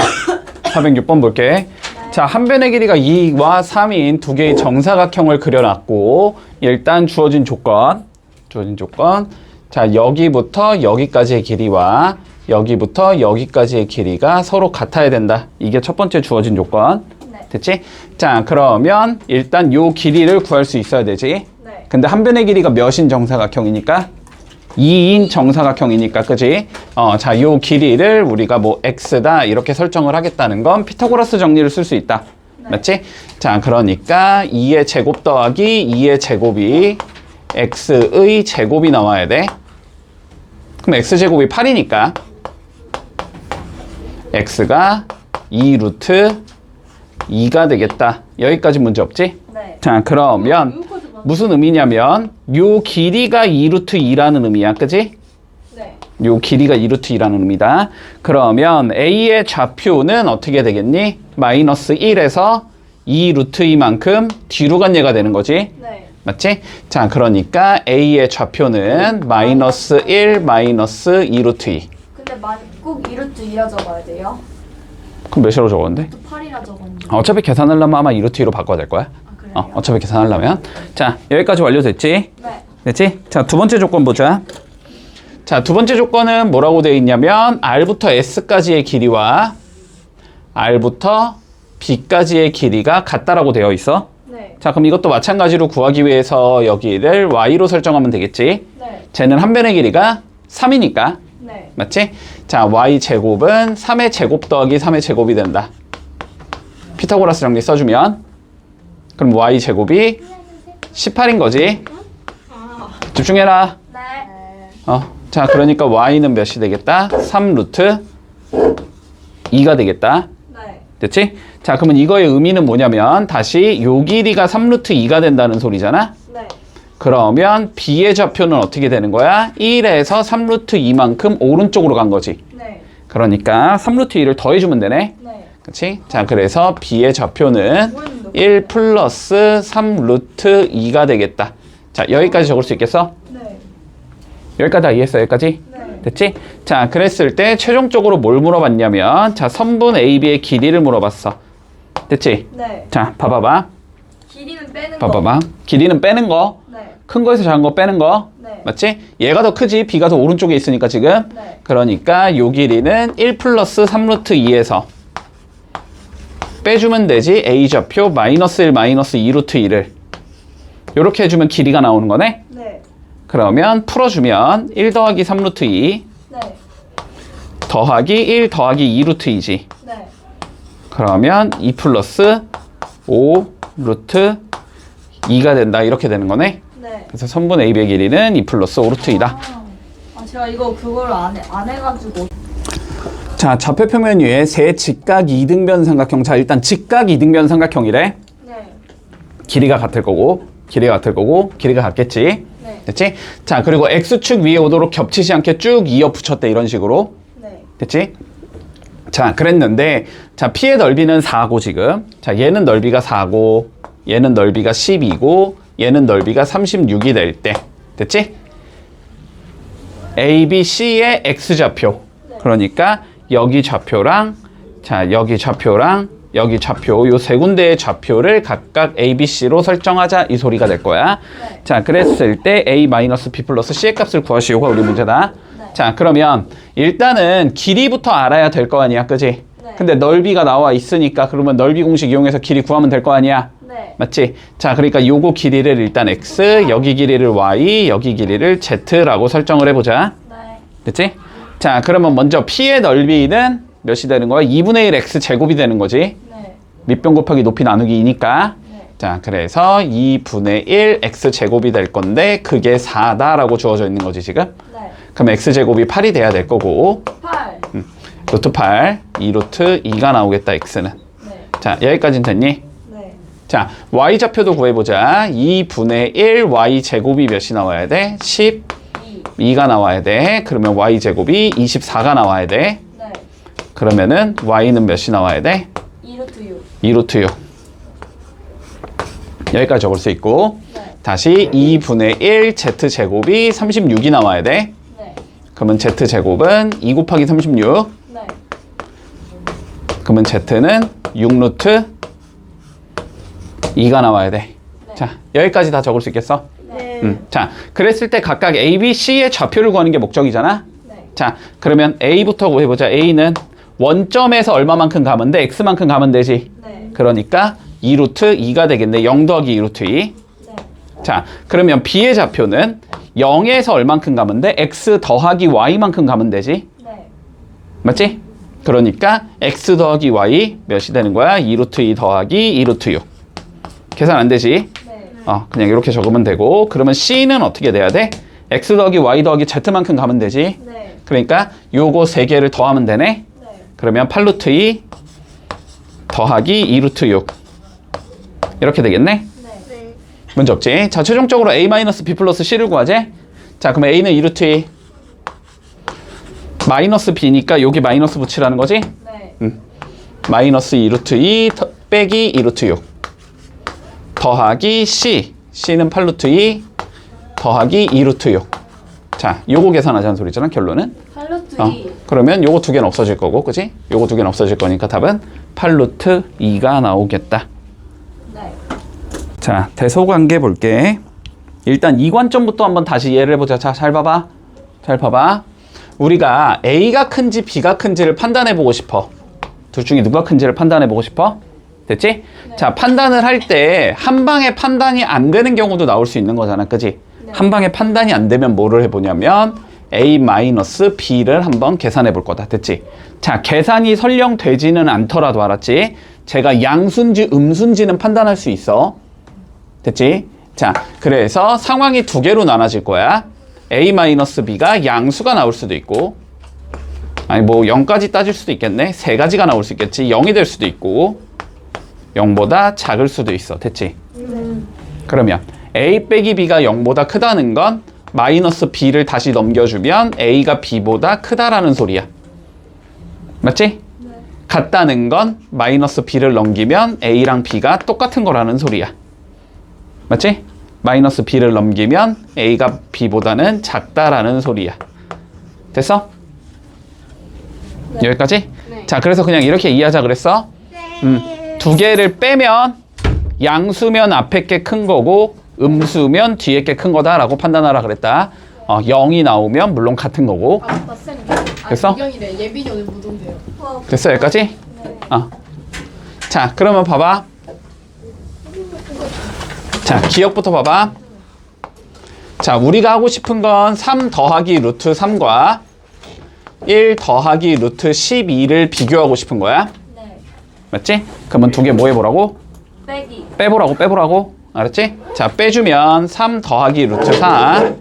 Speaker 1: 406번 볼게. 자, 한 변의 길이가 2와 3인 두 개의 정사각형을 그려놨고, 일단 주어진 조건. 자, 여기부터 여기까지의 길이와 여기부터 여기까지의 길이가 서로 같아야 된다. 이게 첫 번째 주어진 조건.
Speaker 3: 네.
Speaker 1: 됐지? 자, 그러면 일단 요 길이를 구할 수 있어야 되지?
Speaker 3: 네.
Speaker 1: 근데 한 변의 길이가 몇인 정사각형이니까? 2인 정사각형이니까, 그지? 자, 요 길이를 우리가 뭐 x다 이렇게 설정을 하겠다는 건 피타고라스 정리를 쓸 수 있다.
Speaker 3: 네.
Speaker 1: 맞지? 자, 그러니까 2의 제곱 더하기 2의 제곱이 x의 제곱이 나와야 돼. 그럼 x제곱이 8이니까 x가 2 루트 2가 되겠다. 여기까지 문제 없지?
Speaker 3: 네.
Speaker 1: 자, 그러면 무슨 의미냐면 요 길이가 2 루트 2라는 의미야. 그지?
Speaker 3: 네.
Speaker 1: 요 길이가 2 루트 2라는 의미다. 그러면 a의 좌표는 어떻게 되겠니? 마이너스 1에서 2 루트 2만큼 뒤로 간 얘가 되는 거지.
Speaker 3: 네.
Speaker 1: 맞지? 자, 그러니까 a의 좌표는 마이너스 1 마이너스 2 루트 2.
Speaker 3: 근데 꼭 2루트 2라 적어야 돼요?
Speaker 1: 그럼 몇이라고 적었는데?
Speaker 3: 또 8이라 적었는데.
Speaker 1: 어차피 계산하려면 아마 2 루트 2로 바꿔야 될 거야.
Speaker 3: 아, 그래요?
Speaker 1: 어차피 계산하려면. 자, 여기까지 완료됐지?
Speaker 3: 네.
Speaker 1: 됐지? 자, 두 번째 조건 보자. 자, 두 번째 조건은 뭐라고 되어 있냐면 R부터 S까지의 길이와 R부터 B까지의 길이가 같다라고 되어 있어.
Speaker 3: 네.
Speaker 1: 자, 그럼 이것도 마찬가지로 구하기 위해서 여기를 Y로 설정하면 되겠지?
Speaker 3: 네.
Speaker 1: 쟤는 한 변의 길이가 3이니까.
Speaker 3: 네.
Speaker 1: 맞지? 자, Y제곱은 3의 제곱 더하기 3의 제곱이 된다. 피타고라스 정리 써주면 그럼 Y제곱이 18인 거지? 집중해라.
Speaker 3: 네.
Speaker 1: 자, 그러니까 Y는 몇이 되겠다? 3 루트 2가 되겠다.
Speaker 3: 네.
Speaker 1: 됐지? 자, 그러면 이거의 의미는 뭐냐면 다시 요 길이가 3 루트 2가 된다는 소리잖아?
Speaker 3: 네.
Speaker 1: 그러면 B의 좌표는 어떻게 되는 거야? 1에서 3 루트 2만큼 오른쪽으로 간 거지.
Speaker 3: 네.
Speaker 1: 그러니까 3 루트 2를 더해주면 되네.
Speaker 3: 네.
Speaker 1: 그치? 자, 그래서 B의 좌표는 1 플러스 3 루트 2가 되겠다. 자, 여기까지 적을 수 있겠어?
Speaker 3: 네.
Speaker 1: 여기까지 다 이해했어? 여기까지?
Speaker 3: 네.
Speaker 1: 됐지? 자, 그랬을 때 최종적으로 뭘 물어봤냐면 자, 선분 AB의 길이를 물어봤어. 됐지?
Speaker 3: 네.
Speaker 1: 자, 봐봐봐.
Speaker 3: 길이는 빼는 거.
Speaker 1: 봐봐봐. 길이는 빼는 거.
Speaker 3: 네.
Speaker 1: 큰 거에서 작은 거 빼는 거.
Speaker 3: 네.
Speaker 1: 맞지? 얘가 더 크지? B가 더 오른쪽에 있으니까 지금.
Speaker 3: 네.
Speaker 1: 그러니까 요 길이는 1 플러스 3 루트 2에서 빼주면 되지. A 좌표 마이너스 1 마이너스 2 루트 2를 요렇게 해주면 길이가 나오는 거네.
Speaker 3: 네.
Speaker 1: 그러면 풀어주면 1 더하기 3 루트 2
Speaker 3: 네.
Speaker 1: 더하기 1 더하기 2 루트 2지.
Speaker 3: 네.
Speaker 1: 그러면 2 플러스 5 루트 2가 된다. 이렇게 되는 거네.
Speaker 3: 네.
Speaker 1: 그래서 선분 AB의 길이는 2 플러스 5 루트 2다.
Speaker 3: 제가 이거 그걸 안 해가지고.
Speaker 1: 자, 좌표평면 위에 세 직각 이등변 삼각형. 자, 일단 직각 이등변 삼각형이래.
Speaker 3: 네.
Speaker 1: 길이가 같을 거고, 길이가 같겠지.
Speaker 3: 네.
Speaker 1: 됐지? 자, 그리고 X축 위에 오도록 겹치지 않게 쭉 이어 붙였대. 이런 식으로.
Speaker 3: 네.
Speaker 1: 됐지? 자, 그랬는데, 자, P의 넓이는 4고, 지금. 자, 얘는 넓이가 4고, 얘는 넓이가 12고, 얘는 넓이가 36이 될 때. 됐지? A, B, C의 X좌표.
Speaker 3: 네.
Speaker 1: 그러니까, 여기 좌표랑, 자, 여기 좌표랑, 여기 좌표, 요 세 군데의 좌표를 각각 A, B, C로 설정하자. 이 소리가 될 거야.
Speaker 3: 네.
Speaker 1: 자, 그랬을 때 A 마이너스 B 플러스 C의 값을 구하시오가 우리 문제다.
Speaker 3: 네.
Speaker 1: 자, 그러면 일단은 길이부터 알아야 될 거 아니야, 그지?
Speaker 3: 네.
Speaker 1: 근데 넓이가 나와 있으니까 그러면 넓이 공식 이용해서 길이 구하면 될 거 아니야?
Speaker 3: 네.
Speaker 1: 맞지? 자, 그러니까 요거 길이를 일단 X, 여기 길이를 Y, 여기 길이를 Z라고 설정을 해보자.
Speaker 3: 네.
Speaker 1: 됐지? 자, 그러면 먼저 P의 넓이는 몇이 되는 거야? 2분의 1 X 제곱이 되는 거지.
Speaker 3: 네.
Speaker 1: 밑변 곱하기 높이 나누기 2니까.
Speaker 3: 네.
Speaker 1: 자, 그래서 2분의 1 x제곱이 될 건데 그게 4다라고 주어져 있는 거지 지금.
Speaker 3: 네.
Speaker 1: 그럼 x제곱이 8이 돼야 될 거고
Speaker 3: 8.
Speaker 1: 루트 8, 2 루트 2가 나오겠다 x는.
Speaker 3: 네.
Speaker 1: 자, 여기까지는 됐니?
Speaker 3: 네.
Speaker 1: 자, y좌표도 구해보자. 2분의 1 y제곱이 몇이 나와야 돼? 12가 나와야 돼. 그러면 y제곱이 24가 나와야 돼.
Speaker 3: 네.
Speaker 1: 그러면은 y는 몇이 나와야 돼?
Speaker 3: 2 루트 6.
Speaker 1: 2 루트 6. 여기까지 적을 수 있고
Speaker 3: 네.
Speaker 1: 다시 2분의 1 z제곱이 36이 나와야 돼.
Speaker 3: 네.
Speaker 1: 그러면 z제곱은 2 곱하기 36.
Speaker 3: 네.
Speaker 1: 그러면 z는 6 루트 2가 나와야 돼.
Speaker 3: 네.
Speaker 1: 자, 여기까지 다 적을 수 있겠어?
Speaker 3: 네.
Speaker 1: 자, 그랬을 때 각각 A, B, C의 좌표를 구하는 게 목적이잖아?
Speaker 3: 네.
Speaker 1: 자, 그러면 A부터 구해보자. A는 원점에서 얼마만큼 가면 돼? X만큼 가면 되지.
Speaker 3: 네.
Speaker 1: 그러니까 2 루트 2가 되겠네. 0 더하기 2 루트 2.
Speaker 3: 네.
Speaker 1: 자, 그러면 B의 좌표는 0에서 얼만큼 가면 돼? X 더하기 Y만큼 가면 되지.
Speaker 3: 네.
Speaker 1: 맞지? 그러니까 X 더하기 Y 몇이 되는 거야? 2 루트 2 더하기 2 루트 6. 계산 안 되지?
Speaker 3: 네.
Speaker 1: 그냥 이렇게 적으면 되고 그러면 C는 어떻게 돼야 돼? X 더하기 Y 더하기 Z만큼 가면 되지.
Speaker 3: 네.
Speaker 1: 그러니까 요거 세 개를 더하면 되네.
Speaker 3: 네.
Speaker 1: 그러면 8 루트 2 더하기 2 루트 6 이렇게 되겠네.
Speaker 3: 네.
Speaker 1: 문제 없지? 자, 최종적으로 A 마이너스 B 플러스 C를 구하재. 자, 그러면 A는 2 루트 2 마이너스 B니까 여기 마이너스 붙이라는 거지?
Speaker 3: 네.
Speaker 1: 마이너스 2 루트 2 빼기 2 루트 6 더하기 C. C는 8 루트 2 더하기 2 루트 6. 자, 요거 계산하자는 소리잖아, 결론은.
Speaker 3: 8 루트 2.
Speaker 1: 그러면 요거 두 개는 없어질 거고, 그지? 요거 두 개는 없어질 거니까 답은 8 루트 2가 나오겠다.
Speaker 3: 네.
Speaker 1: 자, 대소관계 볼게. 일단 이 관점부터 한번 다시 예를 해보자. 자, 잘 봐봐. 잘 봐봐. 우리가 A가 큰지 B가 큰지를 판단해보고 싶어. 둘 중에 누가 큰지를 판단해보고 싶어? 됐지?
Speaker 3: 네.
Speaker 1: 자, 판단을 할 때 한 방에 판단이 안 되는 경우도 나올 수 있는 거잖아. 그지?
Speaker 3: 네.
Speaker 1: 한 방에 판단이 안 되면 뭐를 해보냐면 A-B를 한번 계산해 볼 거다. 됐지? 자, 계산이 설령 되지는 않더라도 알았지? 제가 양수인지 음수인지는 판단할 수 있어. 됐지? 자, 그래서 상황이 두 개로 나눠질 거야. A-B가 양수가 나올 수도 있고, 아니 뭐 0까지 따질 수도 있겠네. 세 가지가 나올 수 있겠지. 0이 될 수도 있고 0보다 작을 수도 있어. 됐지? 그러면 A 빼기 B가 0보다 크다는 건 마이너스 B를 다시 넘겨주면 A가 B보다 크다라는 소리야. 맞지?
Speaker 3: 네.
Speaker 1: 같다는 건 마이너스 B를 넘기면 A랑 B가 똑같은 거라는 소리야. 맞지? 마이너스 B를 넘기면 A가 B보다는 작다라는 소리야. 됐어?
Speaker 3: 네.
Speaker 1: 여기까지?
Speaker 3: 네.
Speaker 1: 자, 그래서 그냥 이렇게 이해하자 그랬어? 두 개를 빼면 양수면 앞에 게 큰 거고 음수면 뒤에 게 큰 거다라고 판단하라 그랬다. 0이 나오면 물론 같은 거고.
Speaker 4: 맞다 쌤.
Speaker 1: 됐어?
Speaker 4: 이경이래. 예빈이 오늘 못 온대요.
Speaker 1: 됐어 여기까지?
Speaker 3: 네.
Speaker 1: 자, 그러면 봐봐. 자, 기억부터 봐봐. 자, 우리가 하고 싶은 건 3 더하기 루트 3과 1 더하기 루트 12를 비교하고 싶은 거야.
Speaker 3: 네.
Speaker 1: 맞지? 그러면 두 개 뭐 해보라고?
Speaker 3: 빼기.
Speaker 1: 빼보라고. 알았지? 자, 빼주면 3 더하기 루트 4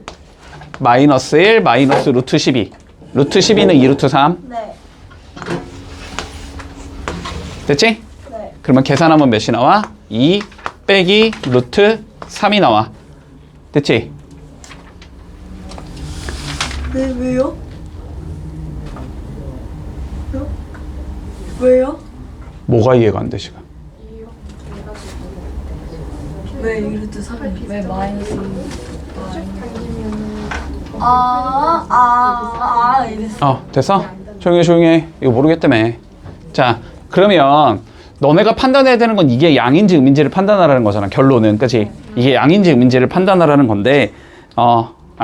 Speaker 1: 마이너스 1 마이너스 루트 12. 루트 12는 2 루트 3.
Speaker 3: 네.
Speaker 1: 됐지?
Speaker 3: 네.
Speaker 1: 그러면 계산하면 몇이 나와? 2 빼기 루트 3이 나와. 됐지?
Speaker 2: 네, 왜요? 왜요?
Speaker 1: 뭐가 이해가 안 돼, 지금?
Speaker 2: 왜 이렇게 사람이?
Speaker 3: 왜 마이너스? 이랬어.
Speaker 1: 됐어? 조용히 해. 이거 모르겠다며. 자, 그러면 너네가 판단해야 되는 건 이게 양인지 음인지를 판단하라는 거잖아. 결론은. 그치? 이게 양인지 음인지를 판단하라는 건데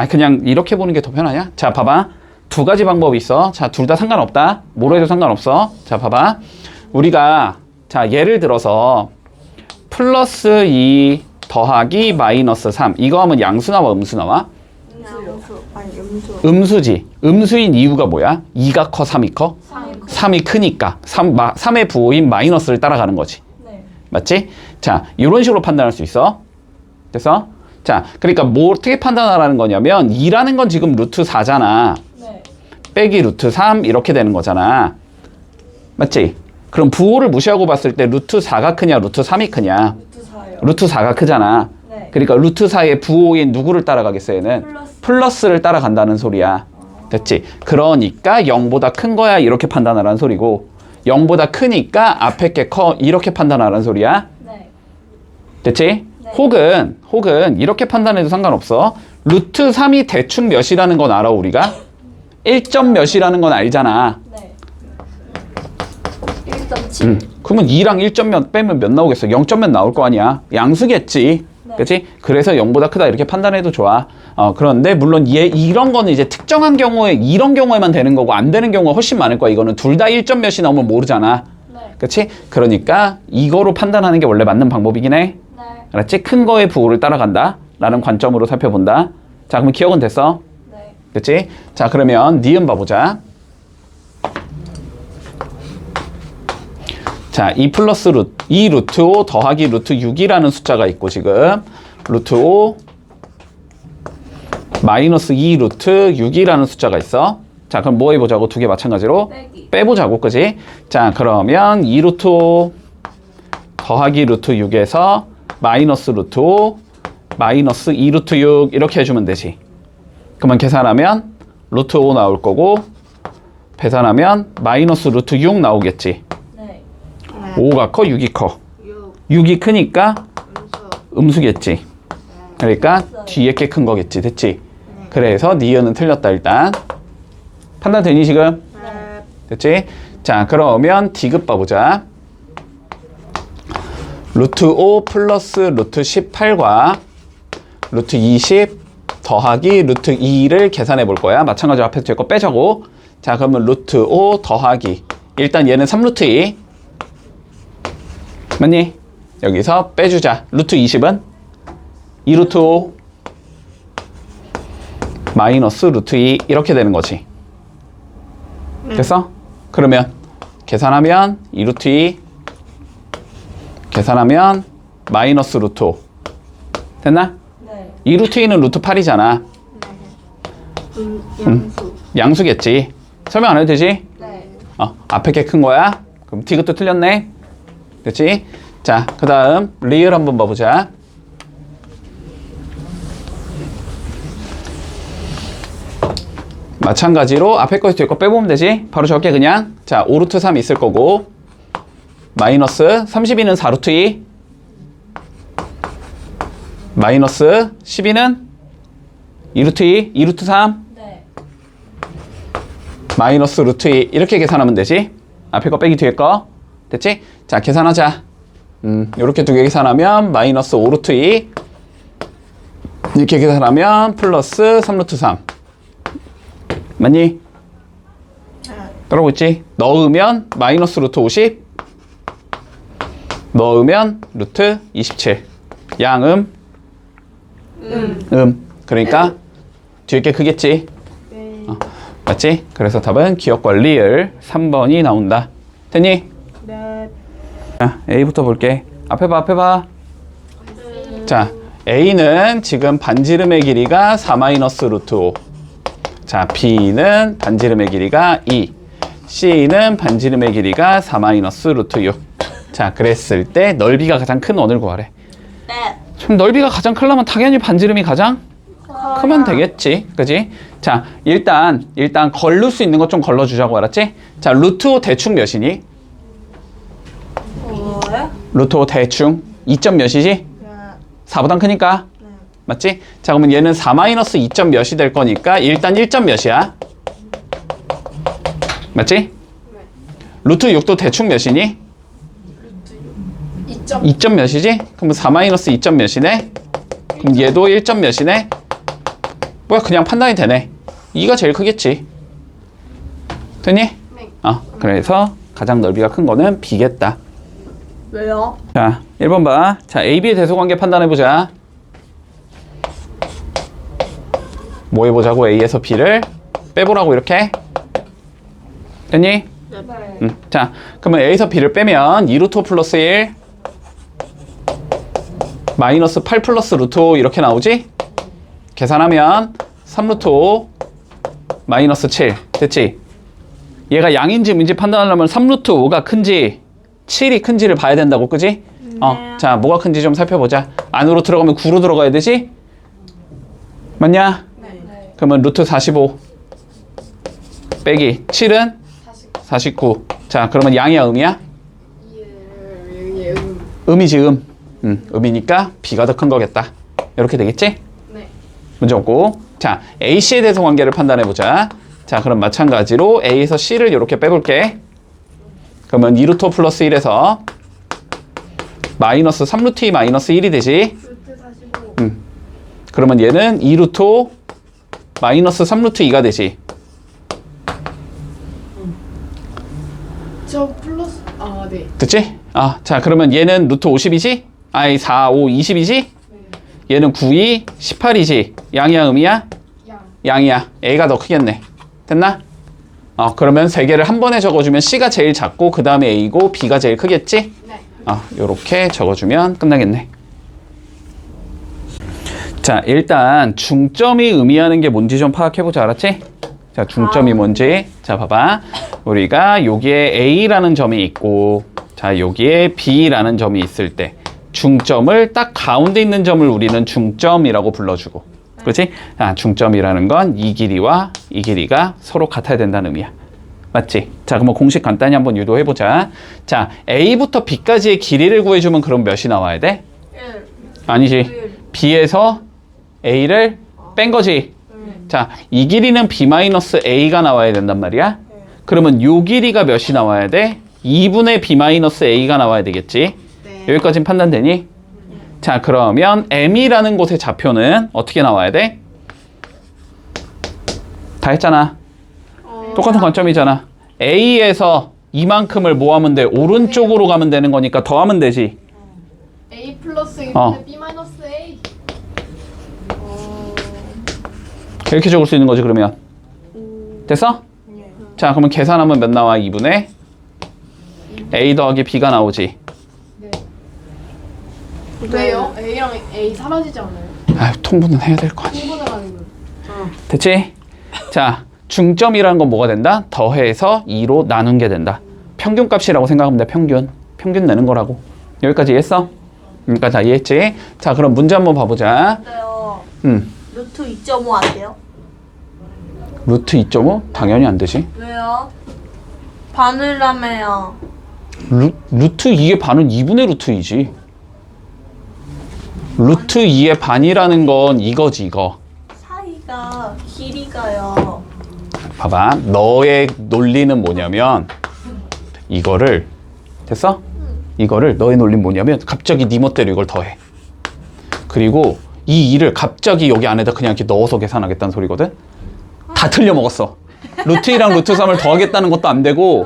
Speaker 1: 그냥 이렇게 보는 게 더 편하냐? 자, 봐봐. 두 가지 방법이 있어. 자, 둘 다 상관없다. 뭐로 해도 상관없어. 자, 봐봐. 우리가 자, 예를 들어서 플러스 2 더하기 마이너스 3 이거 하면 양수 나와 음수 나와?
Speaker 2: 음수. 아니, 음수.
Speaker 1: 음수지. 음수인 이유가 뭐야? 2가 커 3이 커? 3이 크니까 3의 부호인 마이너스를 따라가는 거지.
Speaker 3: 네.
Speaker 1: 맞지? 자, 이런 식으로 판단할 수 있어. 됐어? 자, 그러니까 뭐 어떻게 판단하라는 거냐면 2라는 건 지금 루트 4잖아.
Speaker 3: 네.
Speaker 1: 빼기 루트 3 이렇게 되는 거잖아. 맞지? 그럼 부호를 무시하고 봤을 때 루트 4가 크냐 루트 3이 크냐?
Speaker 3: 루트 4요.
Speaker 1: 루트 4가 크잖아.
Speaker 3: 네.
Speaker 1: 그러니까 루트 4의 부호인 누구를 따라가겠어 얘는? 플러스를 따라간다는 소리야. 됐지? 그러니까 0보다 큰 거야 이렇게 판단하라는 소리고 0보다 크니까 앞에 게 커 이렇게 판단하라는 소리야.
Speaker 3: 네.
Speaker 1: 됐지?
Speaker 3: 네.
Speaker 1: 혹은 이렇게 판단해도 상관없어. 루트 3이 대충 몇이라는 건 알아 우리가? 1점 몇이라는 건 알잖아.
Speaker 3: 네. 1.7.
Speaker 1: 그러면 2랑 1점 몇 빼면 몇 나오겠어? 0점 몇 나올 거 아니야. 양수겠지.
Speaker 3: 네.
Speaker 1: 그치? 그래서 0보다 크다 이렇게 판단해도 좋아. 그런데 물론 이런 거는 이제 특정한 경우에 이런 경우에만 되는 거고 안 되는 경우가 훨씬 많을 거야. 이거는 둘 다 1점 몇이 나오면 모르잖아.
Speaker 3: 네.
Speaker 1: 그치? 그러니까 이거로 판단하는 게 원래 맞는 방법이긴 해.
Speaker 3: 네.
Speaker 1: 알았지? 큰 거의 부호를 따라간다 라는 관점으로 살펴본다. 자, 그럼 기억은 됐어?
Speaker 3: 네.
Speaker 1: 그치? 자, 그러면 니은 봐보자. 자, 2 플러스 루트 5 더하기 루트 6이라는 숫자가 있고 지금 루트 5 마이너스 2 루트 6이라는 숫자가 있어. 자, 그럼 뭐 해보자고? 두 개 마찬가지로
Speaker 3: 빼기.
Speaker 1: 빼보자고, 그지? 자, 그러면 2 루트 5 더하기 루트 6에서 마이너스 루트 5 마이너스 2 루트 6 이렇게 해주면 되지. 그러면 계산하면 루트 5 나올 거고 계산하면 마이너스 루트 6 나오겠지.
Speaker 3: 네.
Speaker 1: 5가 커 6이 커 6이 크니까 음수겠지. 그러니까 뒤에 게 큰 거겠지. 됐지? 그래서 니은은 틀렸다 일단. 판단 되니 지금?
Speaker 3: 네.
Speaker 1: 됐지? 자, 그러면 D급 봐보자. 루트 5 플러스 루트 18과 루트 20 더하기 루트 2를 계산해 볼 거야. 마찬가지로 앞에서 제거 빼자고. 자, 그러면 루트 5 더하기 일단 얘는 3루트 2 맞니? 여기서 빼주자. 루트 20은 2루트 5 마이너스 루트 2 이렇게 되는 거지. 됐어? 그러면 계산하면 2루트 2 계산하면 마이너스 루트 5 됐나?
Speaker 3: 네.
Speaker 1: 2루트 2는 루트 8이잖아.
Speaker 3: 양수.
Speaker 1: 양수겠지. 설명 안 해도 되지?
Speaker 3: 네.
Speaker 1: 앞에 게 큰 거야. 그럼 D급도 틀렸네. 됐지? 자, 그 다음 리을 한번 봐보자. 마찬가지로 앞에 거에서 뒤에 거 빼보면 되지. 바로 적게 그냥. 자, 5루트 3 있을 거고 마이너스 32는 4루트 2 마이너스 12는 2루트 2 2루트 3
Speaker 3: 네.
Speaker 1: 마이너스 루트 2 이렇게 계산하면 되지. 앞에 거 빼기 뒤에 거 됐지? 자, 계산하자. 이렇게 두 개 계산하면 마이너스 5루트 2 이렇게 계산하면 플러스 3루트 3 맞니? 따라오고 있지? 넣으면 마이너스 루트 50 넣으면 루트 27 양음 그러니까 뒤에 게 크겠지? 맞지? 그래서 답은 기억과 리을 3번이 나온다. 됐니?
Speaker 2: 네.
Speaker 1: 자, A부터 볼게. 앞에 봐, 앞에 봐. 자, A는 지금 반지름의 길이가 4 마이너스 루트 5. 자, B는 반지름의 길이가 2. C는 반지름의 길이가 4 마이너스 루트 6. 자, 그랬을 때 넓이가 가장 큰 원을 구하래.
Speaker 2: 네.
Speaker 1: 좀 넓이가 가장 크려면 당연히 반지름이 가장 크면 되겠지. 그지? 자, 일단 걸를 수 있는 것 좀 걸러주자고, 알았지? 자, 루트 5 대충 몇이니?
Speaker 2: 뭐요?
Speaker 1: 루트 5 대충 2점 몇이지? 4보단 크니까. 맞지? 자, 그러면 얘는 4 마이너스 2점 몇이 될 거니까 일단 1점 몇이야? 맞지? 루트 6도 대충 몇이니? 2점 몇이지? 그럼 4 마이너스 2점 몇이네? 그럼 얘도 1점 몇이네? 뭐야, 그냥 판단이 되네. 2가 제일 크겠지. 됐니?
Speaker 3: 네.
Speaker 1: 그래서 가장 넓이가 큰 거는 B겠다.
Speaker 2: 왜요?
Speaker 1: 자, 1번 봐. 자, AB의 대소관계 판단해보자. 뭐 해보자고? A에서 B를 빼보라고 이렇게. 됐니?
Speaker 3: 네.
Speaker 1: 자, 그러면 A에서 B를 빼면 2루트 5 플러스 1 마이너스 8 플러스 루트 5 이렇게 나오지? 계산하면 3 루트 5 마이너스 7 됐지? 얘가 양인지 음인지 판단하려면 3 루트 5가 큰지 7이 큰지를 봐야 된다고, 그지? 자, 뭐가 큰지 좀 살펴보자. 안으로 들어가면 9로 들어가야 되지? 맞냐?
Speaker 4: 네.
Speaker 1: 그러면 루트 45 빼기 7은 49. 자, 그러면 양이야, 음이야?
Speaker 4: 예.
Speaker 1: 음이지, 음. 음이니까 B가 더 큰 거겠다. 이렇게 되겠지?
Speaker 4: 네.
Speaker 1: 문제 없고. 자, AC에 대해서 관계를 판단해보자. 자, 그럼 마찬가지로 A에서 C를 이렇게 빼볼게. 그러면 2루트 5 플러스 1에서 마이너스 3루트 2 마이너스 1이 되지.
Speaker 4: 루트 45.
Speaker 1: 그러면 얘는 2루트 5 마이너스 3루트 2가 되지.
Speaker 4: 저 플러스 네.
Speaker 1: 됐지? 자, 그러면 얘는 루트 50이지? 아니, 4, 5, 20이지? 얘는 9, 2, 18이지? 양이야, 음이야?
Speaker 4: 양.
Speaker 1: 양이야. A가 더 크겠네. 됐나? 그러면 세 개를 한 번에 적어주면 C가 제일 작고 그 다음에 A고 B가 제일 크겠지?
Speaker 4: 네.
Speaker 1: 요렇게 적어주면 끝나겠네. 자, 일단 중점이 의미하는 게 뭔지 좀 파악해보자. 알았지? 자, 중점이 뭔지. 자, 봐봐. 우리가 여기에 A라는 점이 있고, 자, 여기에 B라는 점이 있을 때 중점을 딱 가운데 있는 점을 우리는 중점이라고 불러주고, 그렇지? 중점이라는 건 이 길이와 이 길이가 서로 같아야 된다는 의미야. 맞지? 자, 그럼 공식 간단히 한번 유도해보자. 자, A부터 B까지의 길이를 구해주면 그럼 몇이 나와야 돼?
Speaker 3: 1.
Speaker 1: 아니지. B에서 A를 뺀 거지. 자, 이 길이는 B-A가 나와야 된단 말이야. 그러면 요 길이가 몇이 나와야 돼? 2분의 B-A가 나와야 되겠지.
Speaker 4: 네.
Speaker 1: 여기까지는 판단되니? 자, 그러면 M이라는 곳의 좌표는 어떻게 나와야 돼? 다 했잖아. 똑같은 관점이잖아. A에서 이만큼을 뭐 하면 돼? 오른쪽으로 가면 되는 거니까 더하면 되지.
Speaker 4: A 플러스 B 마이너스 A.
Speaker 1: 이렇게 적을 수 있는 거지, 그러면. 됐어? 자, 그러면 계산하면 몇 나와? 2분의 A 더하기 B가 나오지.
Speaker 4: 네. 왜요? A랑 A 사라지지 않아요?
Speaker 1: 통분은 해야 될 거 아니야.
Speaker 4: 통분을 하는 거.
Speaker 1: 됐지? 자, 중점이라는 건 뭐가 된다? 더해서 2로 나눈 게 된다. 평균값이라고 생각하면 돼, 평균. 평균 내는 거라고. 여기까지 이해했어? 그러니까 다 이해했지? 자, 그럼 문제 한번 봐보자.
Speaker 3: 어때요?
Speaker 2: 루트 2.5 안 돼요?
Speaker 1: 루트 2.5? 당연히 안 되지.
Speaker 3: 왜요?
Speaker 2: 바늘라며요.
Speaker 1: 루트 2의 반은 2분의 루트 2지. 루트 2의 반이라는 건 이거지, 이거.
Speaker 2: 사이가 길이가요.
Speaker 1: 봐봐. 너의 논리는 뭐냐면 이거를 됐어? 이거를 너의 논리는 뭐냐면 갑자기 네 멋대로 이걸 더해. 그리고 이 2를 갑자기 여기 안에다 그냥 이렇게 넣어서 계산하겠다는 소리거든? 다 틀려 먹었어. 루트 2랑 루트 3을 더하겠다는 것도 안 되고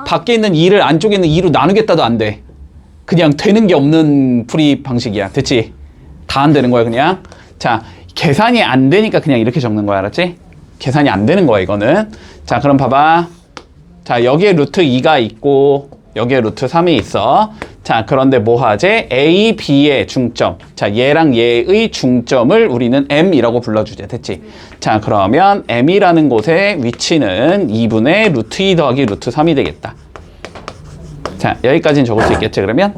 Speaker 1: 밖에 있는 2를 안쪽에 있는 2로 나누겠다도 안 돼. 그냥 되는 게 없는 풀이 방식이야. 됐지? 다 안 되는 거야, 그냥. 자, 계산이 안 되니까 그냥 이렇게 적는 거야, 알았지? 계산이 안 되는 거야, 이거는. 자, 그럼 봐봐. 자, 여기에 루트 2가 있고 여기에 루트 3이 있어. 자, 그런데 뭐 하지? A, B의 중점. 자, 얘랑 얘의 중점을 우리는 M이라고 불러주자. 됐지? 자, 그러면 M이라는 곳의 위치는 2분의 루트 2 더하기 루트 3이 되겠다. 자, 여기까지는 적을 수 있겠지, 그러면?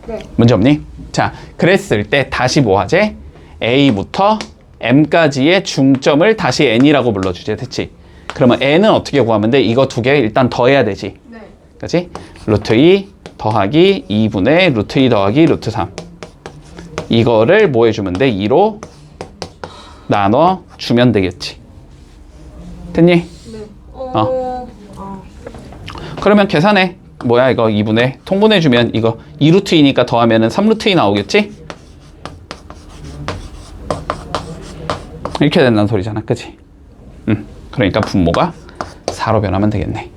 Speaker 4: 네.
Speaker 1: 문제 없니? 자, 그랬을 때 다시 뭐 하지? A부터 M까지의 중점을 다시 N이라고 불러주지. 됐지? 그러면 N은 어떻게 구하면 돼? 이거 두 개 일단 더해야 되지.
Speaker 4: 네.
Speaker 1: 그치? 루트 2 더하기 2분의 루트 2 더하기 루트 3. 이거를 뭐 해주면 돼? 2로 나눠주면 되겠지. 됐니?
Speaker 4: 네.
Speaker 1: 그러면 계산해. 뭐야 이거 2분의 통분해주면 이거 2루트 2니까 더하면은 3루트 2 나오겠지? 이렇게 된다는 소리잖아. 그치? 그러니까 분모가 4로 변하면 되겠네.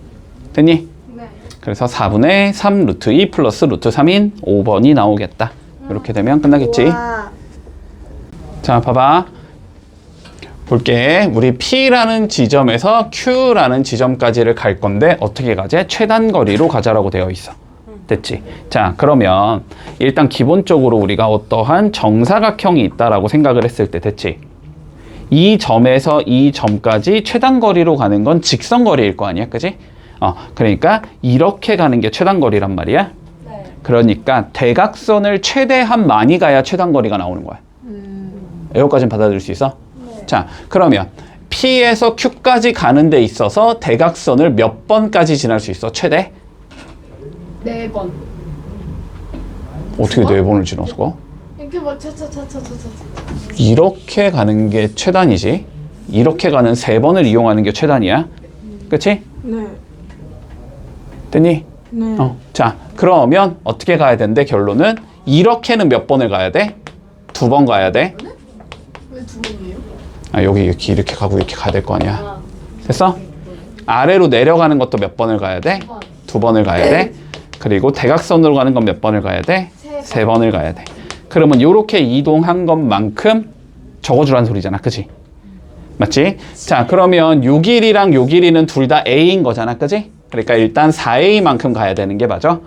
Speaker 1: 됐니?
Speaker 4: 네.
Speaker 1: 그래서 4분의 3 루트 2 플러스 루트 3인 5번이 나오겠다. 이렇게 되면 끝나겠지?
Speaker 2: 우와.
Speaker 1: 자, 봐봐. 볼게. 우리 P라는 지점에서 Q라는 지점까지를 갈 건데 어떻게 가지? 최단 거리로 가자라고 되어 있어. 됐지? 자, 그러면 일단 기본적으로 우리가 어떠한 정사각형이 있다라고 생각을 했을 때 됐지? 이 점에서 이 점까지 최단거리로 가는 건 직선거리일 거 아니야, 그지? 그러니까 이렇게 가는 게 최단거리란 말이야.
Speaker 3: 네.
Speaker 1: 그러니까 대각선을 최대한 많이 가야 최단거리가 나오는 거야. 여기까지는 받아들일 수 있어?
Speaker 2: 네.
Speaker 1: 자, 그러면 P에서 Q까지 가는 데 있어서 대각선을 몇 번까지 지날 수 있어? 최대?
Speaker 4: 4번.
Speaker 1: 어떻게 4번을 지나서 가?
Speaker 4: 이렇게 뭐 차차차차차차.
Speaker 1: 이렇게 가는 게 최단이지. 이렇게 가는 3번을 이용하는 게 최단이야. 그치?
Speaker 2: 네.
Speaker 1: 됐니?
Speaker 2: 네.
Speaker 1: 자, 그러면 어떻게 가야 되는데 결론은 이렇게는 몇 번을 가야 돼? 2번 가야 돼.
Speaker 4: 왜 2번이에요?
Speaker 1: 여기 이렇게 가고 이렇게 가야 될 거 아니야. 됐어? 아래로 내려가는 것도 몇 번을 가야 돼? 2번을 가야 돼. 그리고 대각선으로 가는 건 몇 번을 가야 돼? 3번을 가야 돼. 그러면 요렇게 이동한 것만큼 적어주란 소리잖아. 그치? 맞지? 자, 그러면 요 길이랑 요 길이는 둘 다 A인 거잖아. 그치? 그러니까 일단 4A만큼 가야 되는 게 맞아.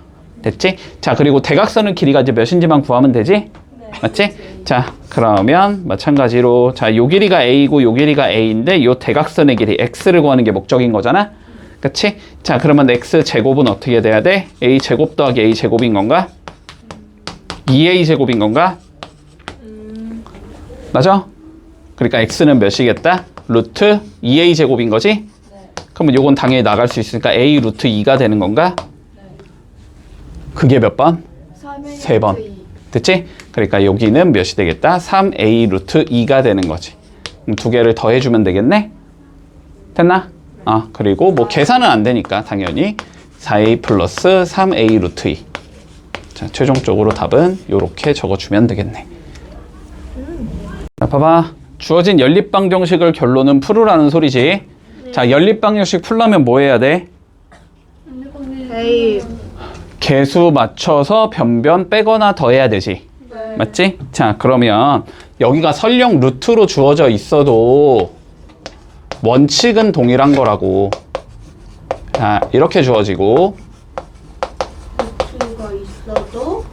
Speaker 1: 됐지? 자, 그리고 대각선의 길이가 이제 몇인지만 구하면 되지? 맞지? 자, 그러면 마찬가지로 자, 요 길이가 A고 요 길이가 A인데 요 대각선의 길이 X를 구하는 게 목적인 거잖아. 그치? 자, 그러면 X제곱은 어떻게 돼야 돼? A제곱 더하기 A제곱인 건가? 2A제곱인 건가? 맞아? 그러니까 X는 몇이겠다? 루트 2A제곱인 거지? 그러면 요건 당연히 나갈 수 있으니까 A 루트 2가 되는 건가? 그게 몇 번? 3번. 됐지? 그러니까 여기는 몇이 되겠다? 3A 루트 2가 되는 거지. 그럼 두 개를 더해주면 되겠네? 됐나? 그리고 뭐 계산은 안 되니까 당연히 4A 플러스 3A 루트 2. 자, 최종적으로 답은 이렇게 적어주면 되겠네. 자, 봐봐. 주어진 연립방정식을 결론은 풀으라는 소리지. 자, 연립방정식 풀려면 뭐 해야 돼?
Speaker 2: A.
Speaker 1: 개수 맞춰서 변변 빼거나 더해야 되지. 맞지? 자, 그러면 여기가 설령 루트로 주어져 있어도 원칙은 동일한 거라고. 자, 이렇게 주어지고
Speaker 3: 루트가 있어도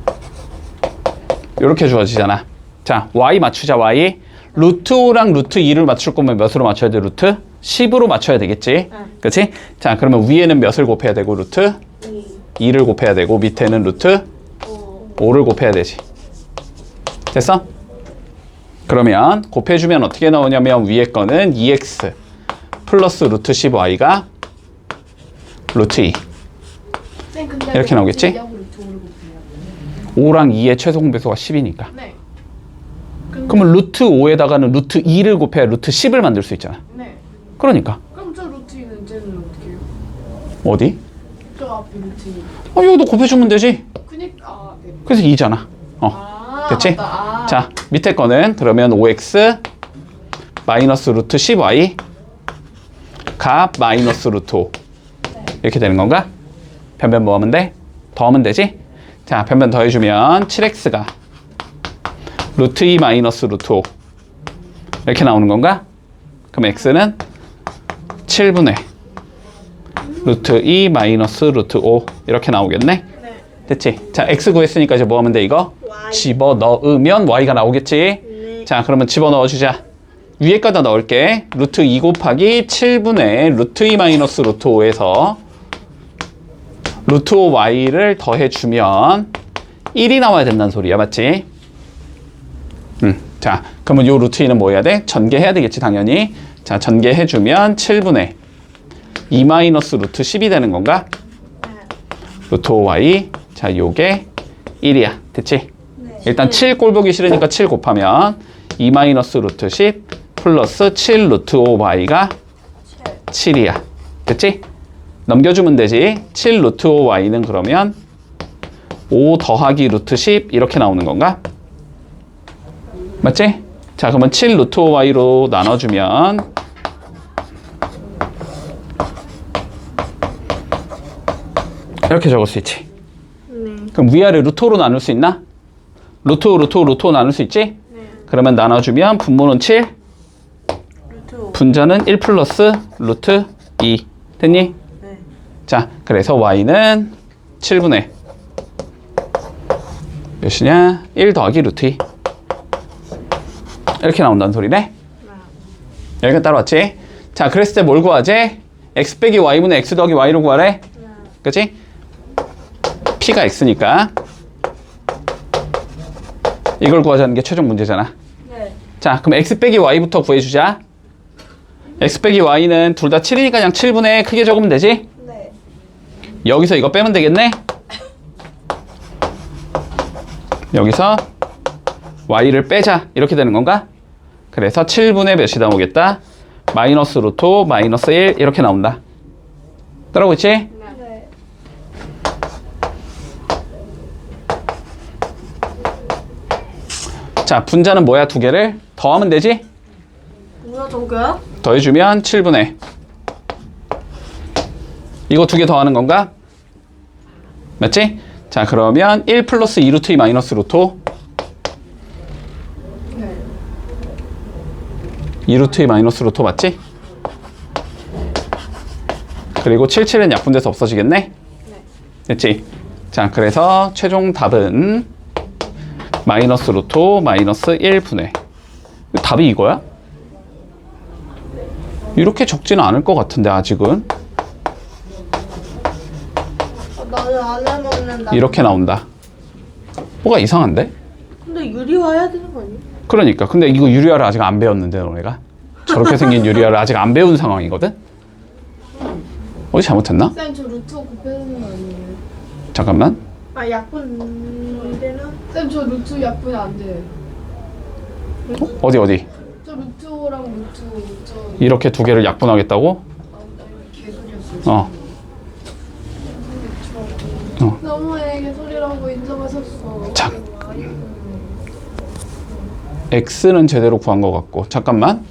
Speaker 1: 이렇게 주어지잖아. 자, y 맞추자. y 루트 5랑 루트 2를 맞출 거면 몇으로 맞춰야 돼? 루트 10으로 맞춰야 되겠지. 그치? 자, 그러면 위에는 몇을 곱해야 되고 루트 2를 곱해야 되고 밑에는 루트 5를 곱해야 되지. 됐어? 그러면 곱해주면 어떻게 나오냐면 위에 거는 2x 플러스 루트 10y가 루트 2 이렇게 나오겠지? 5랑 2의 최소 공배수가 10이니까.
Speaker 4: 네.
Speaker 1: 그러면 루트 5에다가는 루트 2를 곱해야 루트 10을 만들 수 있잖아.
Speaker 4: 네.
Speaker 1: 그러니까
Speaker 4: 그럼 저 루트는 쟤는 어떻게 해요?
Speaker 1: 어디?
Speaker 4: 저 앞에 루트.
Speaker 1: 여기도 곱해주면 되지.
Speaker 4: 그니까 네.
Speaker 1: 그래서 2잖아. 됐지?
Speaker 4: 맞다.
Speaker 1: 자, 밑에 거는 그러면 5x 마이너스 루트 10y 값 마이너스 루트 5 이렇게 되는 건가? 변변 뭐 하면 돼? 더하면 되지? 자, 변변 더해주면 7x가 루트 2 마이너스 루트 5 이렇게 나오는 건가? 그럼 x는 7분의 루트 2 마이너스 루트 5 이렇게 나오겠네? 됐지? 자, x 구했으니까 이제 뭐 하면 돼 이거? 집어넣으면 y가 나오겠지? 자, 그러면 집어넣어주자. 위에 거다 넣을게. 루트 2 곱하기 7분의 루트 2 마이너스 루트 5에서 루트 5y를 더해주면 1이 나와야 된다는 소리야. 맞지? 자, 그러면 요 루트 2는 뭐 해야 돼? 전개해야 되겠지, 당연히. 자, 전개해주면 7분의 2 마이너스 루트 10이 되는 건가? 루트 5y. 자, 요게 1이야. 됐지? 일단 7 꼴 보기 싫으니까 7 곱하면 2 마이너스 루트 10 플러스 7 루트 5y가 7이야. 됐지? 넘겨주면 되지. 7 루트 5y는 그러면 5 더하기 루트 10 이렇게 나오는 건가? 맞지? 자, 그러면 7 루트 5y로 나눠주면 이렇게 적을 수 있지. 그럼 위아래 루트 5로 나눌 수 있나? 루트 5, 루트 5, 루트 5 나눌 수 있지? 그러면 나눠주면 분모는 7, 분자는 1 플러스 루트 2. 됐니? 자, 그래서 y는 7분의 몇이냐? 1 더하기 루트 2 이렇게 나온다는 소리네. 여기가 따라왔지? 자, 그랬을 때 뭘 구하지? x 빼기 y분의 x 더하기 y로 구하래. 그치? p가 x니까 이걸 구하자는 게 최종 문제잖아.
Speaker 3: 네.
Speaker 1: 자, 그럼 x 빼기 y부터 구해주자. x 빼기 y는 둘 다 7이니까 그냥 7분의 크게 적으면 되지?
Speaker 2: 네.
Speaker 1: 여기서 이거 빼면 되겠네? 여기서 y를 빼자 이렇게 되는 건가? 그래서 7분의 몇이 나오겠다? 마이너스 루트 5, 마이너스 1 이렇게 나온다. 따라오고 있지?
Speaker 2: 네.
Speaker 1: 자, 분자는 뭐야? 두 개를 더하면 되지?
Speaker 2: 뭐야 저거야?
Speaker 1: 더해주면 7분의 이거 두 개 더하는 건가? 맞지? 자, 그러면 1 플러스 2 루트 2 마이너스 루트 5 2 루트 2 마이너스 루트 5 맞지? 그리고 7, 7은 약분돼서 없어지겠네? 됐지? 자, 그래서 최종 답은 마이너스 루트 5 마이너스 1분의 답이 이거야? 이렇게 적지는 않을 것 같은데 아직은
Speaker 2: 나는 안 해먹는다.
Speaker 1: 이렇게 나온다. 뭐가 이상한데?
Speaker 2: 근데 유리화 해야 되는 거 아니야?
Speaker 1: 그러니까 근데 이거 유리화를 아직 안 배웠는데 너네가 저렇게 생긴 유리화를 아직 안 배운 상황이거든? 어디 잘못했나?
Speaker 4: 쌤, 저 루트 곱해주는 거 아니에요?
Speaker 1: 잠깐만.
Speaker 2: 아 약분 되나?
Speaker 4: 쌤, 저 루트 약분이 안 돼.
Speaker 1: 어디
Speaker 4: 저 루트랑 루트 저
Speaker 1: 이렇게 두 개를 약분하겠다고?
Speaker 4: 개소리였어요.
Speaker 1: 어.
Speaker 4: 너무해, 개소리라고 인정하셨어.
Speaker 1: 자, x는 제대로 구한 것 같고 잠깐만.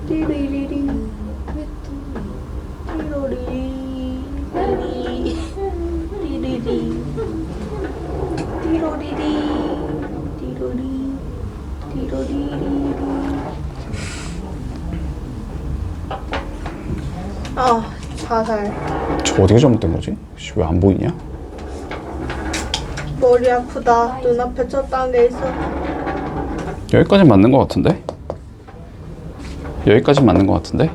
Speaker 2: 띠리리리 띠로리리 띠리리 띠로리리 띠로리 띠로리리 아 자살.
Speaker 1: 저 어디가 잘못된 거지? 왜 안 보이냐?
Speaker 2: 머리 아프다. 눈앞에 쳤다는 게 있어.
Speaker 1: 여기까지 맞는 것 같은데? 여기까지 맞는 것 같은데?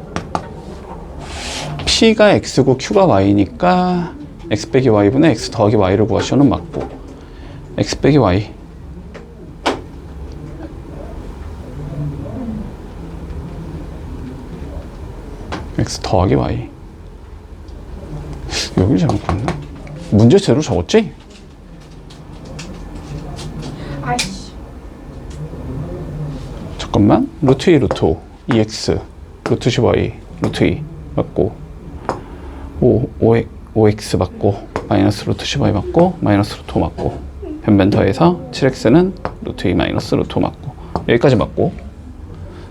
Speaker 1: P가 X고 Q가 Y니까 X 빼기 Y분의 X 더하기 Y를 구하시오는 맞고 X 빼기 Y X 더하기 Y 여기 잘못 봤나? 문제 제대로 적었지?
Speaker 4: 아이씨.
Speaker 1: 잠깐만 루트 2 루트 5 2x 루트 10y 루트 2 맞고 5x 맞고 마이너스 루트 10y 맞고 마이너스 루트 5 맞고 변변 더해서 7x는 루트 2 마이너스 루트 5 맞고 여기까지 맞고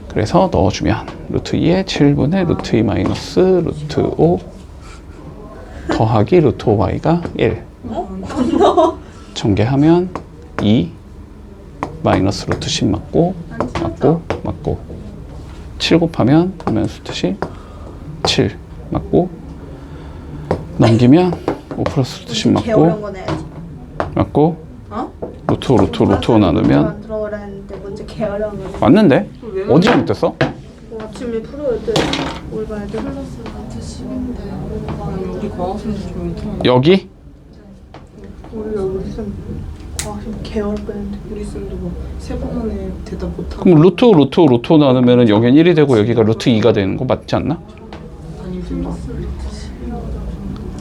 Speaker 1: 그래서 넣어주면 루트 2에 7분의 루트 2 마이너스 루트 5 더하기 루트 5y가 1 전개하면 2 마이너스 루트 10 맞고 7 곱하면 마이너스 루트 10 7 맞고 넘기면 5 플러스 루트 10
Speaker 2: 개 어려운
Speaker 1: 맞고
Speaker 2: 거 내야지.
Speaker 1: 맞고
Speaker 2: 어?
Speaker 1: 루트 5 루트 5 루트 5 나누면
Speaker 2: 안 들어오라 했는데 문제 개 어려운 거.
Speaker 1: 맞는데? 어디 잘못됐어?
Speaker 2: 아침에 풀어야 돼. 올바야 돼.
Speaker 4: 플러스 루트 10인데.
Speaker 5: 우리 과학생도 좀 이상해.
Speaker 1: 여기?
Speaker 2: 우리가 우리 쌤 과학심 개 어렵겠는데.
Speaker 5: 우리 쌤도 뭐세번 안에 대답 못하고
Speaker 1: 그럼 루트 5 루트 5 루트 5 나누면 여긴 1이 되고 여기가 루트 2가 되는 거 맞지 않나?
Speaker 5: 아니지 뭐.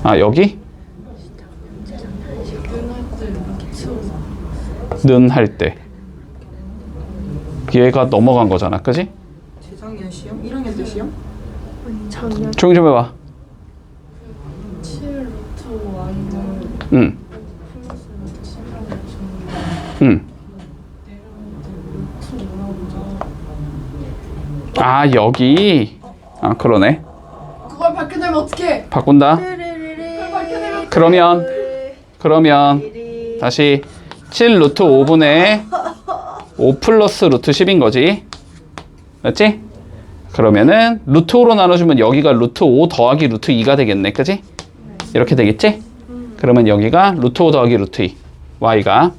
Speaker 1: 아 여기? 는 할 때 얘가 넘어간 거잖아 그지?
Speaker 5: 재작년 시험? 1학년 때 시험?
Speaker 2: 작년
Speaker 1: 조용히 좀 해봐
Speaker 4: 7 루트 y는
Speaker 1: 응
Speaker 4: 플러스 루트 10이라고
Speaker 1: 응. 아 여기 아 그러네
Speaker 4: 그걸 밝혀내면 어떡해?
Speaker 1: 바꾼다 그러면 다시 7 루트 5분의 5 플러스 루트 10인 거지 맞지? 그러면은 루트 5로 나눠주면 여기가 루트 5 더하기 루트 2가 되겠네 그지? 이렇게 되겠지? 그러면 여기가 루트 5 더하기 루트 2. y가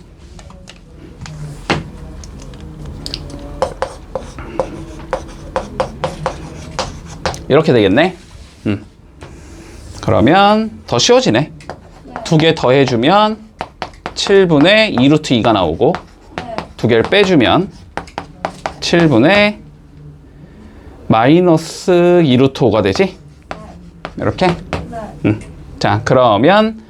Speaker 1: 이렇게 되겠네. 그러면 더 쉬워지네. 두 개 더해주면 7분의 2 루트 2가 나오고 두 개를 빼주면 7분의 마이너스 2 루트 5가 되지? 이렇게? 자, 그러면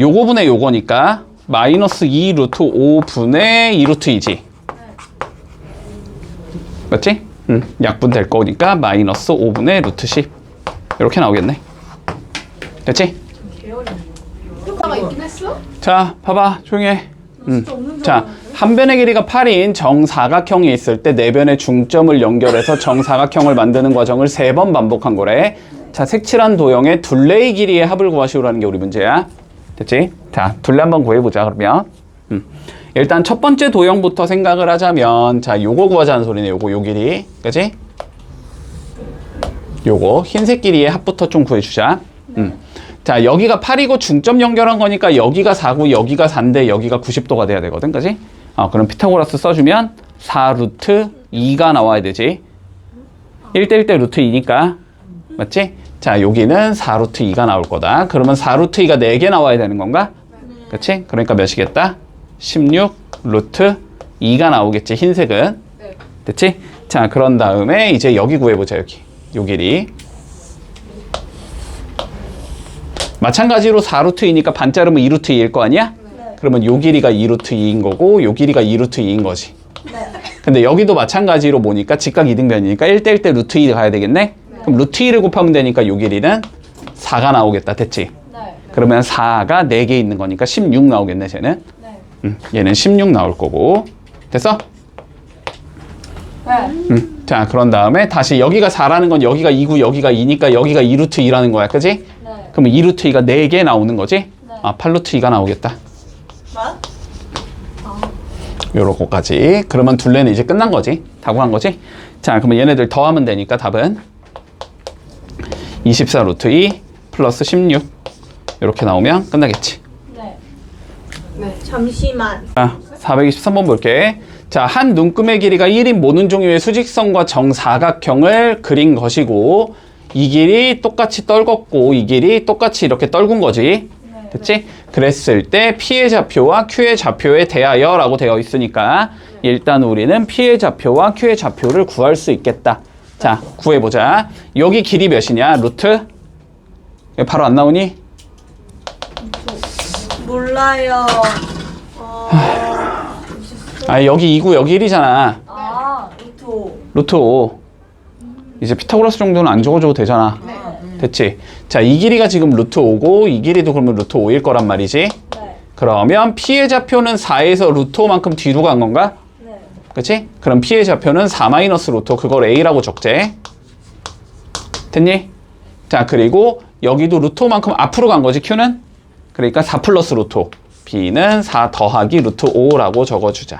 Speaker 1: 요거분의 요거니까 마이너스 2 루트 5분의 2 루트 2지? 맞지? 약분 될 거니까 마이너스 5분의 루트 10 이렇게 나오겠네. 됐지?
Speaker 4: 효과가 있긴 했어?
Speaker 1: 자, 봐봐. 조용히 해. 자, 한 변의 길이가 8인 정사각형이 있을 때 네 변의 중점을 연결해서 정사각형을 만드는 과정을 3번 반복한 거래. 자, 색칠한 도형의 둘레의 길이의 합을 구하시오라는 게 우리 문제야. 됐지? 자, 둘레 한번 구해보자, 그러면. 일단 첫 번째 도형부터 생각을 하자면, 자, 요거 구하자는 소리네, 요거, 요 길이. 그치? 요거, 흰색 길이의 합부터 좀 구해주자. 자, 여기가 8이고 중점 연결한 거니까 여기가 4고 여기가 4인데 여기가 90도가 돼야 되거든, 그지? 그럼 피타고라스 써주면 4 루트 2가 나와야 되지. 1대 1대 루트 2니까. 맞지? 자, 여기는 4 루트 2가 나올 거다. 그러면 4 루트 2가 4개 나와야 되는 건가? 그치? 그러니까 몇이겠다? 16 루트 2가 나오겠지, 흰색은. 됐지? 자, 그런 다음에 이제 여기 구해보자, 여기. 요 길이. 마찬가지로 4루트 2니까 반 자르면 2루트 2일 거 아니야? 그러면 요 길이가 2루트 2인 거고 요 길이가 2루트 2인 거지. 근데 여기도 마찬가지로 보니까 직각 이등변이니까 1대 1대 루트 2 가야 되겠네? 그럼 루트 2를 곱하면 되니까 요 길이는 4가 나오겠다. 됐지? 그러면 4가 4개 있는 거니까 16 나오겠네, 쟤는. 얘는 16 나올 거고. 됐어? 자, 그런 다음에 다시 여기가 4라는 건 여기가 2고 여기가 2니까 여기가 2루트 2라는 거야. 그지? 그러면 2루트 2가 4개 나오는 거지? 8루트 2가 나오겠다. 요렇게까지. 그러면 둘레는 이제 끝난 거지. 다 구한 거지? 자, 그러면 얘네들 더하면 되니까 답은 24 루트 2 플러스 16 이렇게 나오면 끝나겠지.
Speaker 2: 잠시만.
Speaker 1: 자, 423번 볼게. 자, 한 눈금의 길이가 1인 모든 종류의 수직선과 정사각형을 그린 것이고 이 길이 똑같이 떨궜고 이 길이 똑같이 이렇게 떨군 거지. 됐지? 그랬을 때 P의 좌표와 Q의 좌표에 대하여 라고 되어 있으니까 일단 우리는 P의 좌표와 Q의 좌표를 구할 수 있겠다. 자, 구해보자. 여기 길이 몇이냐? 루트? 바로 안 나오니?
Speaker 2: 몰라요.
Speaker 1: 여기 2구 여기 1이잖아.
Speaker 2: 루트 5.
Speaker 1: 루트 5. 이제 피타고라스 정도는 안 적어줘도 되잖아. 됐지? 자, 이 길이가 지금 루트 5고 이 길이도 그러면 루트 5일 거란 말이지. 그러면 P의 좌표는 4에서 루트 5만큼 뒤로 간 건가? 그치? 그럼 P의 좌표는 4 마이너스 루트 5, 그걸 A라고 적재. 됐니? 자, 그리고 여기도 루트 5만큼 앞으로 간 거지, Q는? 그러니까 4 플러스 루트 5. B는 4 더하기 루트 5라고 적어주자.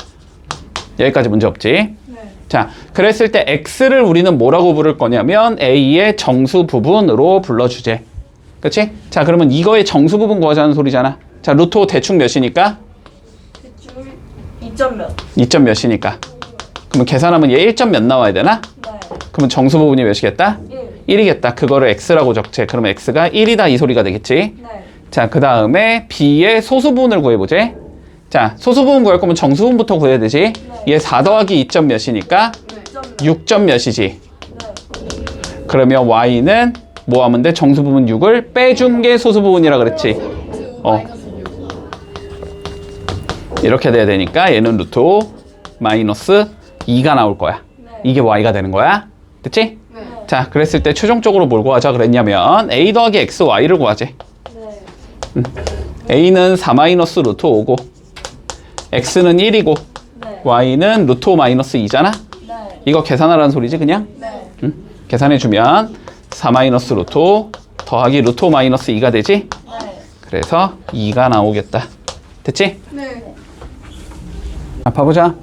Speaker 1: 여기까지 문제 없지? 자, 그랬을 때 X를 우리는 뭐라고 부를 거냐면 A의 정수 부분으로 불러주제. 그치? 자, 그러면 이거의 정수 부분 구하자는 소리잖아. 자, 루트 5 대충 몇이니까?
Speaker 2: 대충 2점 몇?
Speaker 1: 2점 몇이니까. 그러면 계산하면 얘 1점 몇 나와야 되나? 그러면 정수 부분이 몇이겠다? 1이겠다. 그거를 X라고 적재. 그러면 X가 1이다 이 소리가 되겠지? 자, 그 다음에 B의 소수 부분을 구해보지. 자, 소수 부분 구할 거면 정수 부분부터 구해야 되지. 얘 4 더하기 2점 몇이니까 6점 몇이지. 그러면 Y는 뭐 하면 돼? 정수 부분 6을 빼준 게 소수 부분이라 그랬지. 이렇게 돼야 되니까 얘는 루트 5 마이너스 2가 나올 거야. 이게 Y가 되는 거야. 됐지? 자, 그랬을 때 최종적으로 뭘 구하자 그랬냐면 A 더하기 X, Y를 구하지. A는 4 마이너스 루트 5고 X는 1이고 Y는 루트 5 마이너스 2잖아? 이거 계산하라는 소리지 그냥? 계산해주면 4 마이너스 루트 5 더하기 루트 5 마이너스 2가 되지? 그래서 2가 나오겠다. 됐지? 자, 봐보자.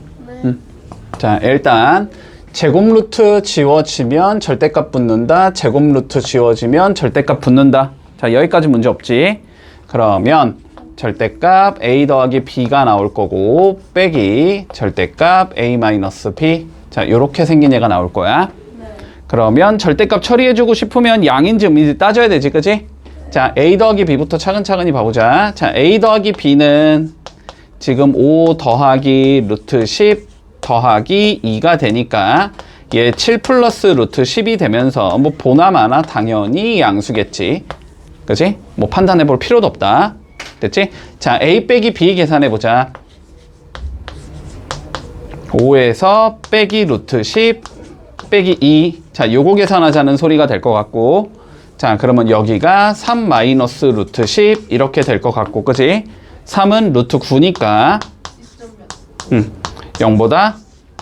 Speaker 1: 자, 일단 제곱 루트 지워지면 절대값 붙는다. 제곱 루트 지워지면 절대값 붙는다. 자, 여기까지 문제 없지? 그러면 절대값 a 더하기 b가 나올 거고 빼기 절대값 a 마이너스 b. 자, 요렇게 생긴 얘가 나올 거야. 그러면 절대값 처리해주고 싶으면 양인지 음인지 따져야 되지, 그치? 자, a 더하기 b부터 차근차근히 봐보자. 자, a 더하기 b는 지금 5 더하기 루트 10 더하기 2가 되니까 얘 7 플러스 루트 10이 되면서 뭐 보나 마나 당연히 양수겠지. 그치? 뭐 판단해 볼 필요도 없다. 됐지? 자, a 빼기 b 계산해 보자. 5에서 빼기 루트 10 빼기 2. 자, 요거 계산하자는 소리가 될 것 같고. 자, 그러면 여기가 3 마이너스 루트 10 이렇게 될 것 같고, 그치? 3은 루트 9니까 0보다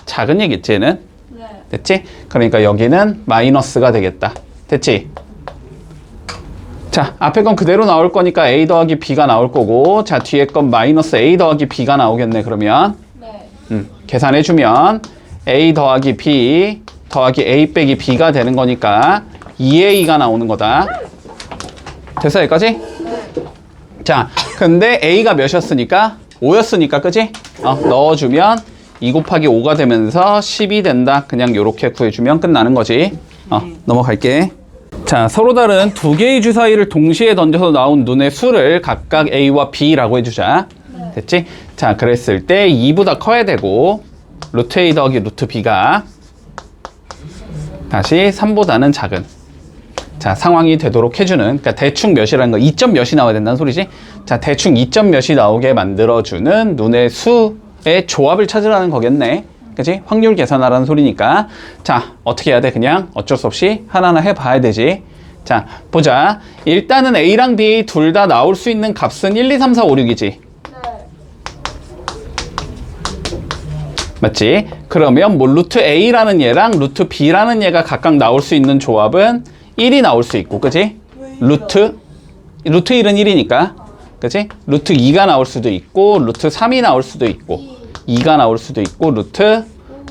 Speaker 1: 작은 얘기지, 얘는?
Speaker 3: 네.
Speaker 1: 됐지? 그러니까 여기는 마이너스가 되겠다. 됐지? 자, 앞에 건 그대로 나올 거니까 a 더하기 b가 나올 거고, 자, 뒤에 건 마이너스 a 더하기 b가 나오겠네, 그러면.
Speaker 3: 네.
Speaker 1: 계산해주면 a 더하기 b 더하기 a 빼기 b가 되는 거니까 2a가 나오는 거다. 됐어, 여기까지? 자, 근데 a가 몇이었으니까? 5였으니까, 그지? 넣어주면 2 곱하기 5가 되면서 10이 된다. 그냥 요렇게 구해주면 끝나는 거지. 넘어갈게. 자, 서로 다른 두 개의 주사위를 동시에 던져서 나온 눈의 수를 각각 a와 b라고 해주자. 됐지? 자, 그랬을 때 2보다 커야 되고 루트 a 더하기 루트 b가 다시 3보다는 작은, 자, 상황이 되도록 해주는, 그러니까 대충 몇이라는 거, 2점 몇이 나와야 된다는 소리지. 자, 대충 2점 몇이 나오게 만들어주는 눈의 수의 조합을 찾으라는 거겠네. 그치? 확률 계산하라는 소리니까. 자, 어떻게 해야 돼? 그냥 어쩔 수 없이 하나하나 해봐야 되지. 자, 보자. 일단은 a랑 b 둘 다 나올 수 있는 값은 1, 2, 3, 4, 5, 6이지. 맞지? 그러면 뭐 루트 a라는 얘랑 루트 b라는 얘가 각각 나올 수 있는 조합은 1이 나올 수 있고, 그치? 루트 1은 1이니까, 그치? 루트 2가 나올 수도 있고, 루트 3이 나올 수도 있고, 2가 나올 수도 있고, 루트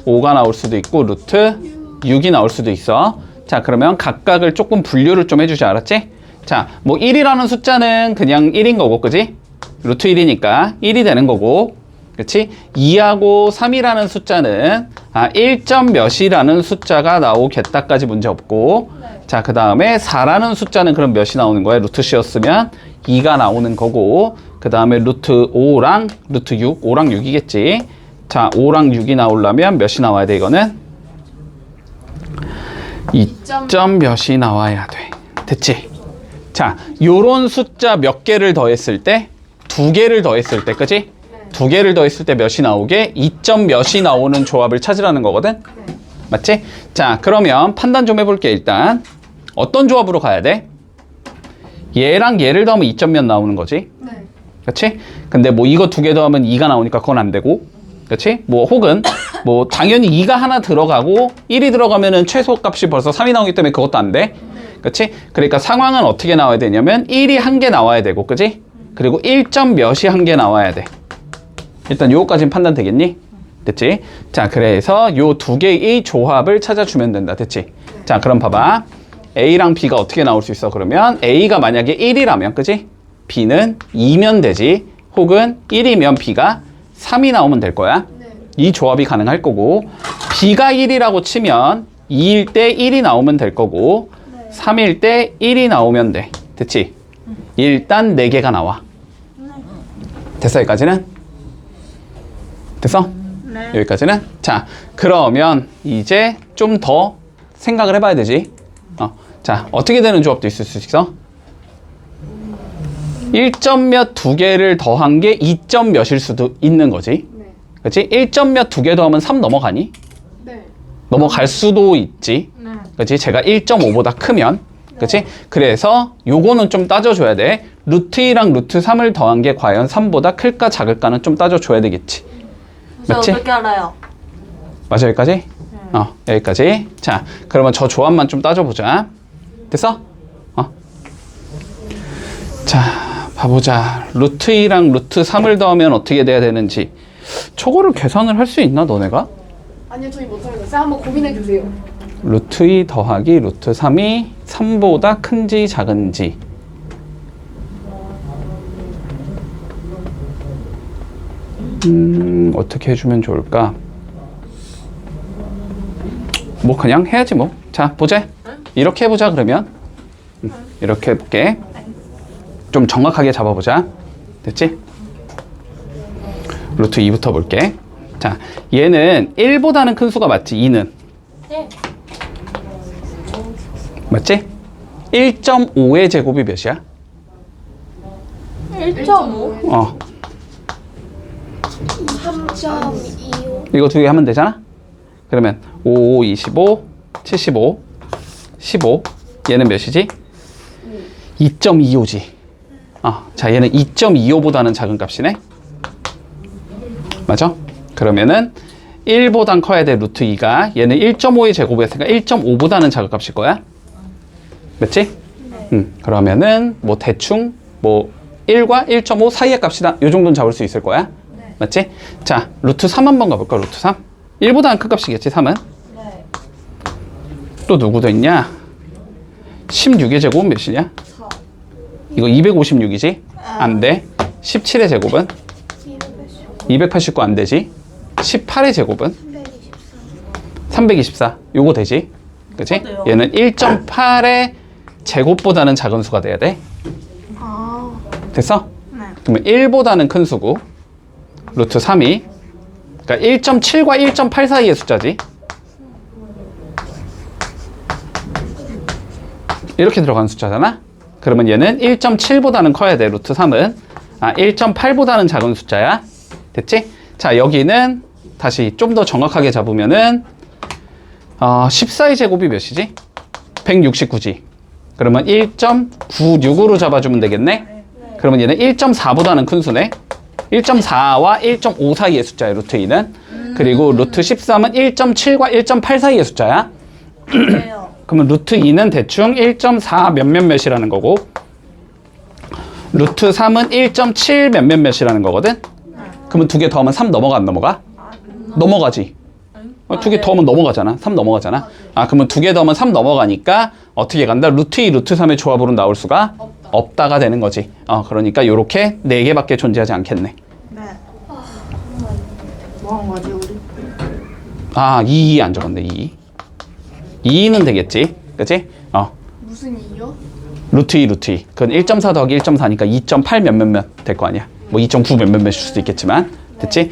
Speaker 1: 5가 나올 수도 있고, 루트 6이 나올 수도 있어. 자, 그러면 각각을 조금 분류를 좀 해주자, 알았지? 자, 뭐 1이라는 숫자는 그냥 1인 거고, 그치? 루트 1이니까 1이 되는 거고, 그치? 2하고 3이라는 숫자는 1점 몇이라는 숫자가 나오겠다까지 문제 없고, 자, 그 다음에 4라는 숫자는 그럼 몇이 나오는 거야? 루트 C였으면 2가 나오는 거고, 그 다음에 루트 5랑 루트 6, 5랑 6이겠지. 자, 5랑 6이 나오려면 몇이 나와야 돼, 이거는? 2점 몇이 나와야 돼. 됐지? 자, 요런 숫자 몇 개를 더했을 때? 2개를 더했을 때, 그치? 2개를 더했을 때 몇이 나오게? 2점 몇이 나오는 조합을 찾으라는 거거든? 맞지? 자, 그러면 판단 좀 해볼게, 일단. 어떤 조합으로 가야 돼? 얘랑 얘를 더하면 2점 몇 나오는 거지? 그치? 근데 뭐 이거 2개 더하면 2가 나오니까 그건 안 되고, 그치? 뭐 혹은 뭐 당연히 2가 하나 들어가고 1이 들어가면은 최소 값이 벌써 3이 나오기 때문에 그것도 안 돼. 그치? 그러니까 상황은 어떻게 나와야 되냐면 1이 한 개 나와야 되고, 그치? 그리고 1점 몇이 한 개 나와야 돼. 일단 요거까지는 판단 되겠니? 됐지? 자, 그래서 요 두 개의 조합을 찾아주면 된다. 됐지? 자, 그럼 봐봐. A랑 B가 어떻게 나올 수 있어? 그러면 A가 만약에 1이라면, 그치? B는 2면 되지. 혹은 1이면 B가 3이 나오면 될 거야. 이 조합이 가능할 거고, B가 1이라고 치면 2일 때 1이 나오면 될 거고, 3일 때 1이 나오면 돼. 됐지? 일단 4개가 나와. 됐어, 여기까지는? 됐어?
Speaker 2: 네.
Speaker 1: 여기까지는? 자, 그러면 이제 좀 더 생각을 해봐야 되지. 자, 어떻게 되는 조합도 있을 수 있어? 1점 몇 2개를 더한 게 2점 몇일 수도 있는 거지. 그치? 1점 몇 2개 더하면 3 넘어가니? 넘어갈 수도 있지. 그치? 제가 1.5보다 크면. 그치? 그래서 요거는 좀 따져줘야 돼. 루트 2랑 루트 3을 더한 게 과연 3보다 클까 작을까는 좀 따져줘야 되겠지. 맞지?
Speaker 3: 어떻게 알아요?
Speaker 1: 맞아, 여기까지? 여기까지. 자, 그러면 저 조합만 좀 따져보자. 됐어? 자, 봐보자. 루트 2랑 루트 3을 더하면 어떻게 돼야 되는지. 저거를 계산을 할 수 있나, 너네가?
Speaker 4: 아니요, 저희 못하겠어요. 쌤 한번 고민해 주세요.
Speaker 1: 루트 2 더하기 루트 3이 3보다 큰지 작은지. 어떻게 해주면 좋을까? 뭐 그냥 해야지 뭐. 자, 보자. 이렇게 해보자 그러면. 이렇게 해볼게. 좀 정확하게 잡아보자. 됐지? 루트 2부터 볼게. 자, 얘는 1보다는 큰 수가 맞지? 2는.
Speaker 3: 네.
Speaker 1: 맞지? 1.5의 제곱이 몇이야?
Speaker 2: 1.5?
Speaker 1: 어.
Speaker 4: 3.25.
Speaker 1: 이거 두 개 하면 되잖아? 그러면 5, 5, 25, 75, 15. 얘는 몇이지? 2.25지. 자, 얘는 2.25보다는 작은 값이네? 맞아? 그러면은 1보단 커야 돼, 루트 2가. 얘는 1.5의 제곱이었으니까 1.5보다는 작은 값일 거야. 맞지? 그러면은 뭐 대충 뭐 1과 1.5 사이의 값이다. 요 정도는 잡을 수 있을 거야.
Speaker 3: 네.
Speaker 1: 맞지? 자, 루트 3 한번 가볼까? 루트 3. 1보다는 큰 값이겠지, 3은.
Speaker 3: 네.
Speaker 1: 또 누구도 있냐? 16의 제곱은 몇이냐?
Speaker 3: 4.
Speaker 1: 이거 256이지? 안 돼. 17의 제곱은? 289 안 되지? 18의 제곱은? 324. 요거 되지? 그치?
Speaker 2: 돼요.
Speaker 1: 얘는 1.8의 제곱보다는 작은 수가 돼야 돼.
Speaker 2: 아,
Speaker 1: 됐어?
Speaker 2: 네.
Speaker 1: 그러면 1보다는 큰 수고 루트 3이 그러니까 1.7과 1.8 사이의 숫자지. 이렇게 들어가는 숫자잖아. 그러면 얘는 1.7보다는 커야 돼. 루트 3은 1.8보다는 작은 숫자야. 됐지? 자, 여기는 다시 좀 더 정확하게 잡으면은 14의 제곱이 몇이지? 169지. 그러면 1.96으로 잡아주면 되겠네? 그러면 얘는 1.4보다는 큰 수네. 1.4와 1.5 사이의 숫자야, 루트 2는. 그리고 루트 13은 1.7과 1.8 사이의 숫자야.
Speaker 2: 그래요.
Speaker 1: 그러면 루트 2는 대충 1.4 몇몇몇이라는 거고, 루트 3은 1.7 몇몇몇이라는 거거든? 그러면 두 개 더하면 3 넘어가, 안 넘어가? 넘어가지. 두 개 더하면 넘어가잖아. 3 넘어가잖아. 그러면 두 개 더하면 3 넘어가니까 어떻게 간다? 루트 2, 루트 3의 조합으로 나올 수가 없다가 되는 거지. 그러니까 요렇게 4개밖에 존재하지 않겠네.
Speaker 2: 네. 뭐 한 거지, 우리?
Speaker 1: 2 안 적었네, 2. 2는 되겠지. 그치?
Speaker 4: 무슨 이요?
Speaker 1: 루트 2, 루트 2. 그건 1.4 더하기 1.4니까 2.8 몇몇몇 될 거 아니야. 뭐 2.9 몇몇몇일 수도 있겠지만. 됐지?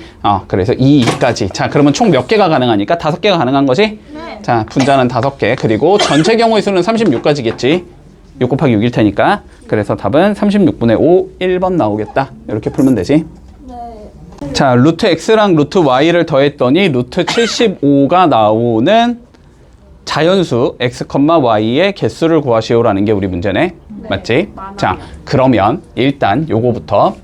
Speaker 1: 그래서 2까지. 자, 그러면 총 몇 개가 가능하니까 5개가 가능한 거지?
Speaker 2: 네.
Speaker 1: 자, 분자는 5개. 그리고 전체 경우의 수는 36까지겠지? 6 곱하기 6일 테니까. 그래서 답은 36분의 5, 1번 나오겠다. 이렇게 풀면 되지?
Speaker 3: 네.
Speaker 1: 자, 루트 x랑 루트 y를 더했더니 루트 75가 나오는 자연수 x, y의 개수를 구하시오라는 게 우리 문제네. 맞지? 자, 그러면 일단 요거부터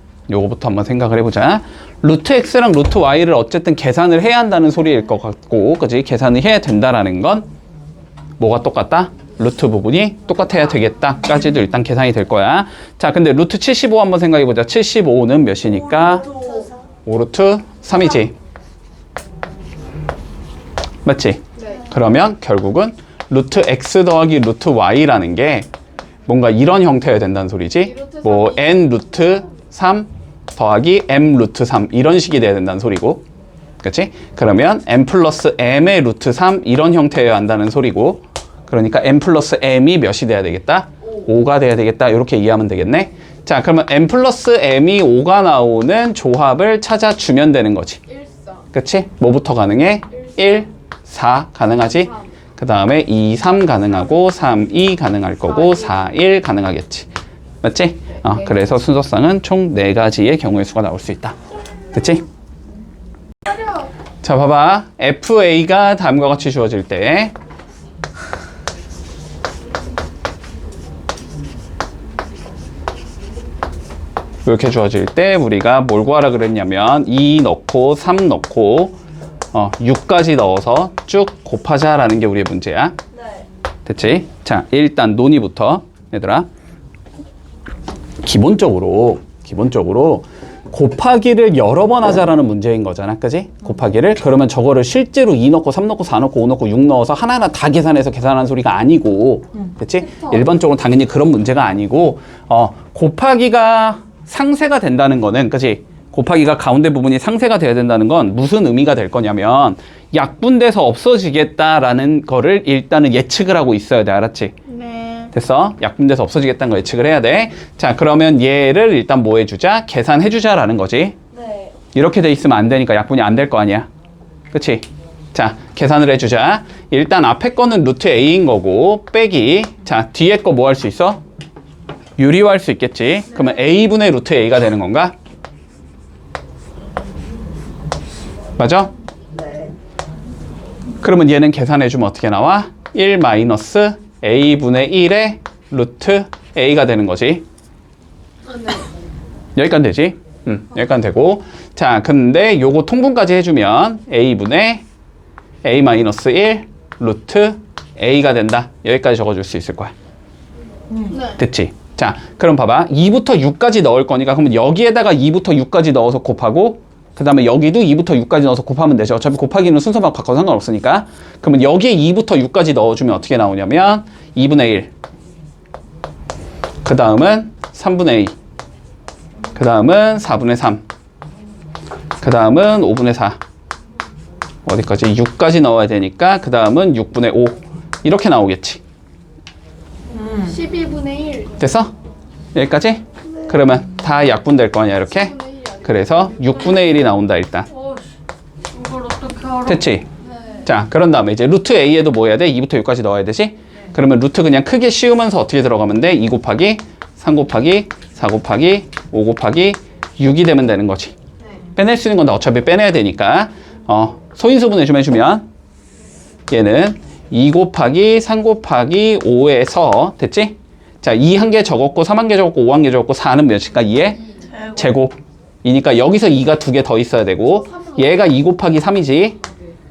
Speaker 1: 한번 생각을 해보자. 루트 x랑 루트 y를 어쨌든 계산을 해야 한다는 소리일 것 같고, 그지? 계산을 해야 된다라는 건 뭐가 똑같다? 루트 부분이 똑같아야 되겠다까지도 일단 계산이 될 거야. 자, 근데 루트 75 한번 생각해보자. 75는 몇이니까? 5루트 3이지. 맞지?
Speaker 4: 네.
Speaker 1: 그러면 결국은 루트 x 더하기 루트 y라는 게 뭔가 이런 형태여야 된다는 소리지. 뭐 n 루트 3 더하기 m 루트 3 이런 식이 돼야 된다는 소리고, 그치? 그러면 m 플러스 m의 루트 3 이런 형태여야 한다는 소리고, 그러니까 m 플러스 m이 몇이 돼야 되겠다? 5가 돼야 되겠다. 이렇게 이해하면 되겠네. 자, 그러면 m 플러스 m이 5가 나오는 조합을 찾아주면 되는 거지.
Speaker 4: 14.
Speaker 1: 그치? 뭐부터 가능해? 1, 4 가능하지? 그 다음에 2, 3 가능하고 3, 2 가능할 거고 4, 1 가능하겠지. 맞지? 그래서 순서상은 총 4가지의 경우의 수가 나올 수 있다. 됐지? 자, 봐봐. FA가 다음과 같이 주어질 때 이렇게 주어질 때 우리가 뭘 구하라 그랬냐면 2 넣고 3 넣고 6까지 넣어서 쭉 곱하자라는 게 우리의 문제야.
Speaker 3: 네.
Speaker 1: 됐지? 자, 일단 논의부터 얘들아. 기본적으로 곱하기를 여러 번 하자라는 문제인 거잖아. 그지? 곱하기를. 그러면 저거를 실제로 2 넣고 3 넣고 4 넣고 5 넣고 6 넣어서 하나하나 다 계산해서 계산하는 소리가 아니고, 됐지? 일반적으로 당연히 그런 문제가 아니고, 곱하기가 상쇄가 된다는 거는, 그지? 곱하기가 가운데 부분이 상세가 돼야 된다는 건 무슨 의미가 될 거냐면 약분돼서 없어지겠다라는 거를 일단은 예측을 하고 있어야 돼. 알았지?
Speaker 2: 네.
Speaker 1: 됐어? 약분돼서 없어지겠다는 거 예측을 해야 돼. 자, 그러면 얘를 일단 뭐 해주자? 계산해주자라는 거지.
Speaker 3: 네.
Speaker 1: 이렇게 돼 있으면 안 되니까 약분이 안 될 거 아니야. 그치? 자, 계산을 해주자. 일단 앞에 거는 루트 a인 거고 빼기. 자, 뒤에 거 뭐 할 수 있어? 유리화할 수 있겠지. 그러면 a분의 루트 a가 되는 건가? 맞아?
Speaker 3: 네.
Speaker 1: 그러면 얘는 계산해주면 어떻게 나와? 1 마이너스 a분의 1의 루트 a가 되는 거지. 여기까지 되지? 여기까지 되고. 자, 근데 요거 통분까지 해주면 a분의 a 마이너스 1 루트 a가 된다. 여기까지 적어줄 수 있을 거야.
Speaker 4: 네.
Speaker 1: 됐지? 자, 그럼 봐봐. 2부터 6까지 넣을 거니까 그러면 여기에다가 2부터 6까지 넣어서 곱하고 그 다음에 여기도 2부터 6까지 넣어서 곱하면 되죠. 어차피 곱하기는 순서만 바꿔도 상관없으니까. 그러면 여기에 2부터 6까지 넣어주면 어떻게 나오냐면 2분의 1. 그 다음은 3분의 2. 그 다음은 4분의 3. 그 다음은 5분의 4. 어디까지? 6까지 넣어야 되니까 그 다음은 6분의 5. 이렇게 나오겠지.
Speaker 4: 12분의 1.
Speaker 1: 됐어? 여기까지? 그러면 다 약분될 거 아니야 이렇게?
Speaker 4: 1 아니야?
Speaker 1: 그래서 6분의 1이 나온다 일단.
Speaker 4: 이걸 어떻게 알아?
Speaker 1: 됐지?
Speaker 4: 네.
Speaker 1: 자, 그런 다음에 이제 루트 a에도 뭐 해야 돼? 2부터 6까지 넣어야 되지? 그러면 루트 그냥 크게 씌우면서 어떻게 들어가면 돼? 2 곱하기 3 곱하기 4 곱하기 5 곱하기 6이 되면 되는 거지. 빼낼 수 있는 건 다 어차피 빼내야 되니까 소인수분해 좀 해주면 얘는 2 곱하기 3 곱하기 5에서 됐지? 자, 2 한 개 적었고 3 한 개 적었고 5 한 개 적었고 4는 몇일까? 2의 제곱이니까 여기서 2가 2개 더 있어야 되고 얘가 2 곱하기 3이지.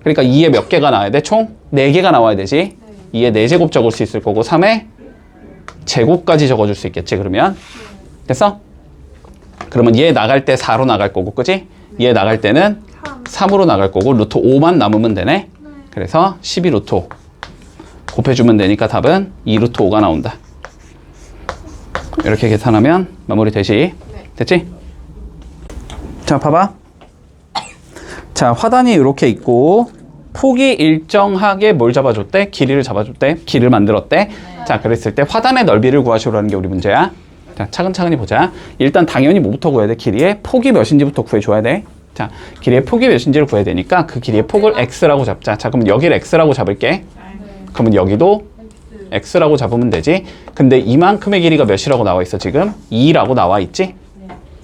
Speaker 1: 그러니까 2에 몇 개가 나와야 돼? 총 4개가 나와야 되지. 2에 4제곱 적을 수 있을 거고 3에 제곱까지 적어줄 수 있겠지. 그러면 됐어? 그러면 얘 나갈 때 4로 나갈 거고 그지? 얘 나갈 때는 3으로 나갈 거고 루트 5만 남으면 되네. 그래서 12 루트 5 곱해주면 되니까 답은 2 루트 5가 나온다. 이렇게 계산하면 마무리 되지. 됐지? 자, 봐봐. 자, 화단이 이렇게 있고 폭이 일정하게 뭘 잡아줬대? 길이를 잡아줬대? 길을 만들었대? 자, 그랬을 때 화단의 넓이를 구하시오라는 게 우리 문제야. 자, 차근차근히 보자. 일단 당연히 뭐부터 구해야 돼? 길이의 폭이 몇인지부터 구해줘야 돼. 자, 길이의 폭이 몇인지를 구해야 되니까 그 길이의 폭을 x라고 잡자. 자, 그럼 여기를 x라고 잡을게. 그러면 여기도 x라고 잡으면 되지. 근데 이만큼의 길이가 몇이라고 나와 있어 지금? 2라고 나와 있지?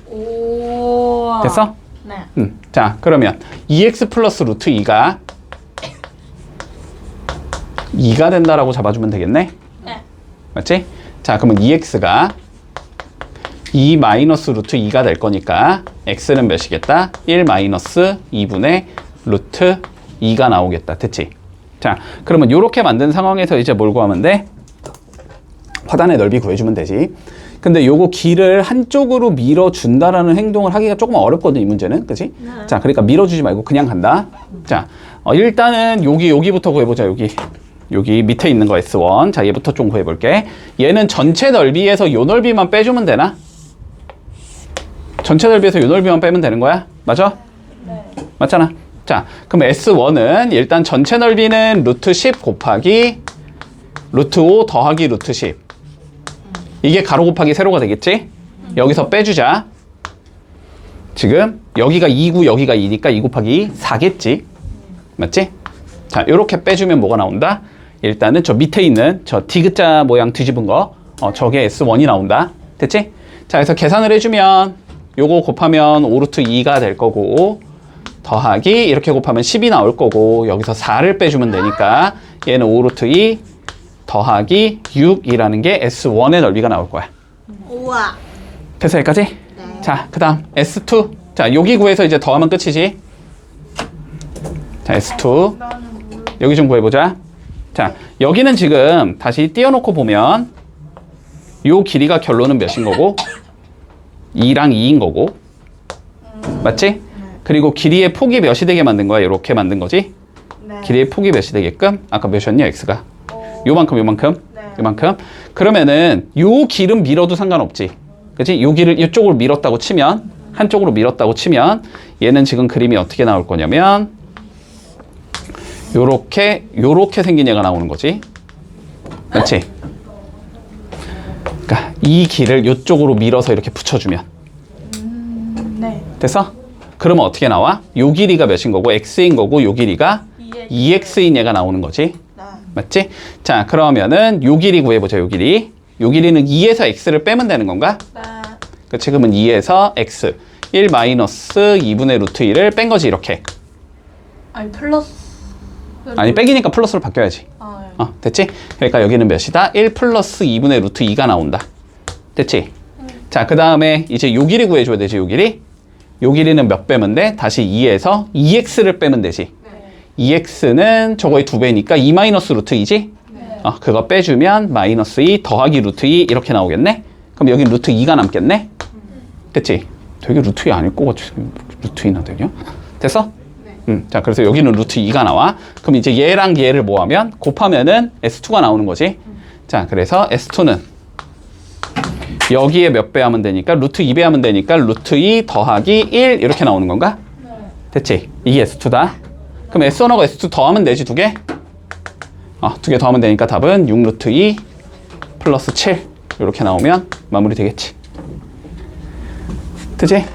Speaker 2: 오.
Speaker 1: 됐어?
Speaker 2: 네.
Speaker 1: 자, 그러면 2x 플러스 루트 2가 2가 된다라고 잡아주면 되겠네?
Speaker 2: 네.
Speaker 1: 맞지? 자, 그러면 2x가 2 마이너스 루트 2가 될 거니까 x는 몇이겠다? 1 마이너스 2분의 루트 2가 나오겠다. 됐지? 자, 그러면 이렇게 만든 상황에서 이제 뭘 구하면 돼? 화단의 넓이 구해주면 되지. 근데 요거 길을 한쪽으로 밀어준다라는 행동을 하기가 조금 어렵거든, 이 문제는. 그치? 자, 그러니까 밀어주지 말고 그냥 간다. 자, 일단은 여기부터 구해보자, 여기 밑에 있는 거 S1. 자, 얘부터 좀 구해볼게. 얘는 전체 넓이에서 요 넓이만 빼주면 되나? 전체 넓이에서 요 넓이만 빼면 되는 거야? 맞아?
Speaker 2: 네.
Speaker 1: 맞잖아. 자, 그럼 S1은 일단 전체 넓이는 루트 10 곱하기 루트 5 더하기 루트 10. 이게 가로 곱하기 세로가 되겠지? 여기서 빼주자. 지금 여기가 2고 여기가 2니까 2 곱하기 4겠지? 맞지? 자, 요렇게 빼주면 뭐가 나온다? 일단은 저 밑에 있는 저 디귿자 모양 뒤집은 거 저게 S1이 나온다. 됐지? 자, 그래서 계산을 해주면 요거 곱하면 5루트 2가 될 거고 더하기 이렇게 곱하면 10이 나올 거고 여기서 4를 빼주면 되니까 얘는 5루트 2 더하기 6이라는 게 S1의 넓이가 나올 거야.
Speaker 2: 우와.
Speaker 1: 됐어, 여기까지? 네. 자, 그 다음 S2. 자, 여기 구해서 이제 더하면 끝이지. 자, S2. 여기 좀 구해보자. 자, 여기는 지금 다시 띄워놓고 보면 요 길이가 결론은 몇인 거고 2랑 2인 거고 맞지? 그리고 길이의 폭이 몇이 되게 만든 거야? 이렇게 만든 거지?
Speaker 2: 네.
Speaker 1: 길이의 폭이 몇이 되게끔? 아까 몇이었냐? X가 요만큼
Speaker 2: 네.
Speaker 1: 요만큼 그러면은 요 길은 밀어도 상관없지. 그치? 요 길을 이쪽으로 밀었다고 치면 한쪽으로 밀었다고 치면 얘는 지금 그림이 어떻게 나올 거냐면 요렇게 생긴 얘가 나오는 거지. 그렇지? 그러니까 이 길을 이쪽으로 밀어서 이렇게 붙여주면
Speaker 2: 네.
Speaker 1: 됐어? 그러면 어떻게 나와? 요 길이가 몇인 거고 x인 거고 요 길이가 2x인 얘가 나오는 거지. 맞지? 자, 그러면은 요 길이 구해보자. 요 길이. 요 길이는 2에서 x를 빼면 되는 건가? 그치? 그러면 2에서 x 1 마이너스 2분의 루트 2를 뺀 거지. 이렇게.
Speaker 2: 아니 플러스.
Speaker 1: 아니 빼기니까 플러스로 바뀌어야지.
Speaker 2: 아, 네.
Speaker 1: 됐지? 그러니까 여기는 몇이다? 1 플러스 2분의 루트 2가 나온다. 됐지? 자, 그 다음에 이제 요 길이 구해줘야 되지. 요 길이. 요 길이는 몇 빼면 돼? 다시 2에서 2x를 빼면 되지. 2x는 저거의 2배니까 2 마이너스 루트 2지? 그거 빼주면 마이너스 2 더하기 루트 2 이렇게 나오겠네? 그럼 여기 루트 2가 남겠네? 됐지? 되게 루트 2 아닐 것 같지? 루트 2나 되냐? 됐어? 자, 그래서 여기는 루트 2가 나와. 그럼 이제 얘랑 얘를 뭐하면? 곱하면은 S2가 나오는 거지. 자, 그래서 S2는 여기에 몇 배 하면 되니까 루트 2배 하면 되니까 루트 2 더하기 1 이렇게 나오는 건가? 됐지? 이게 S2다. 그럼 S1하고 S2 더하면 되지, 두 개? 두 개 더하면 되니까 답은 6 루트 2 플러스 7 이렇게 나오면 마무리 되겠지. 그치?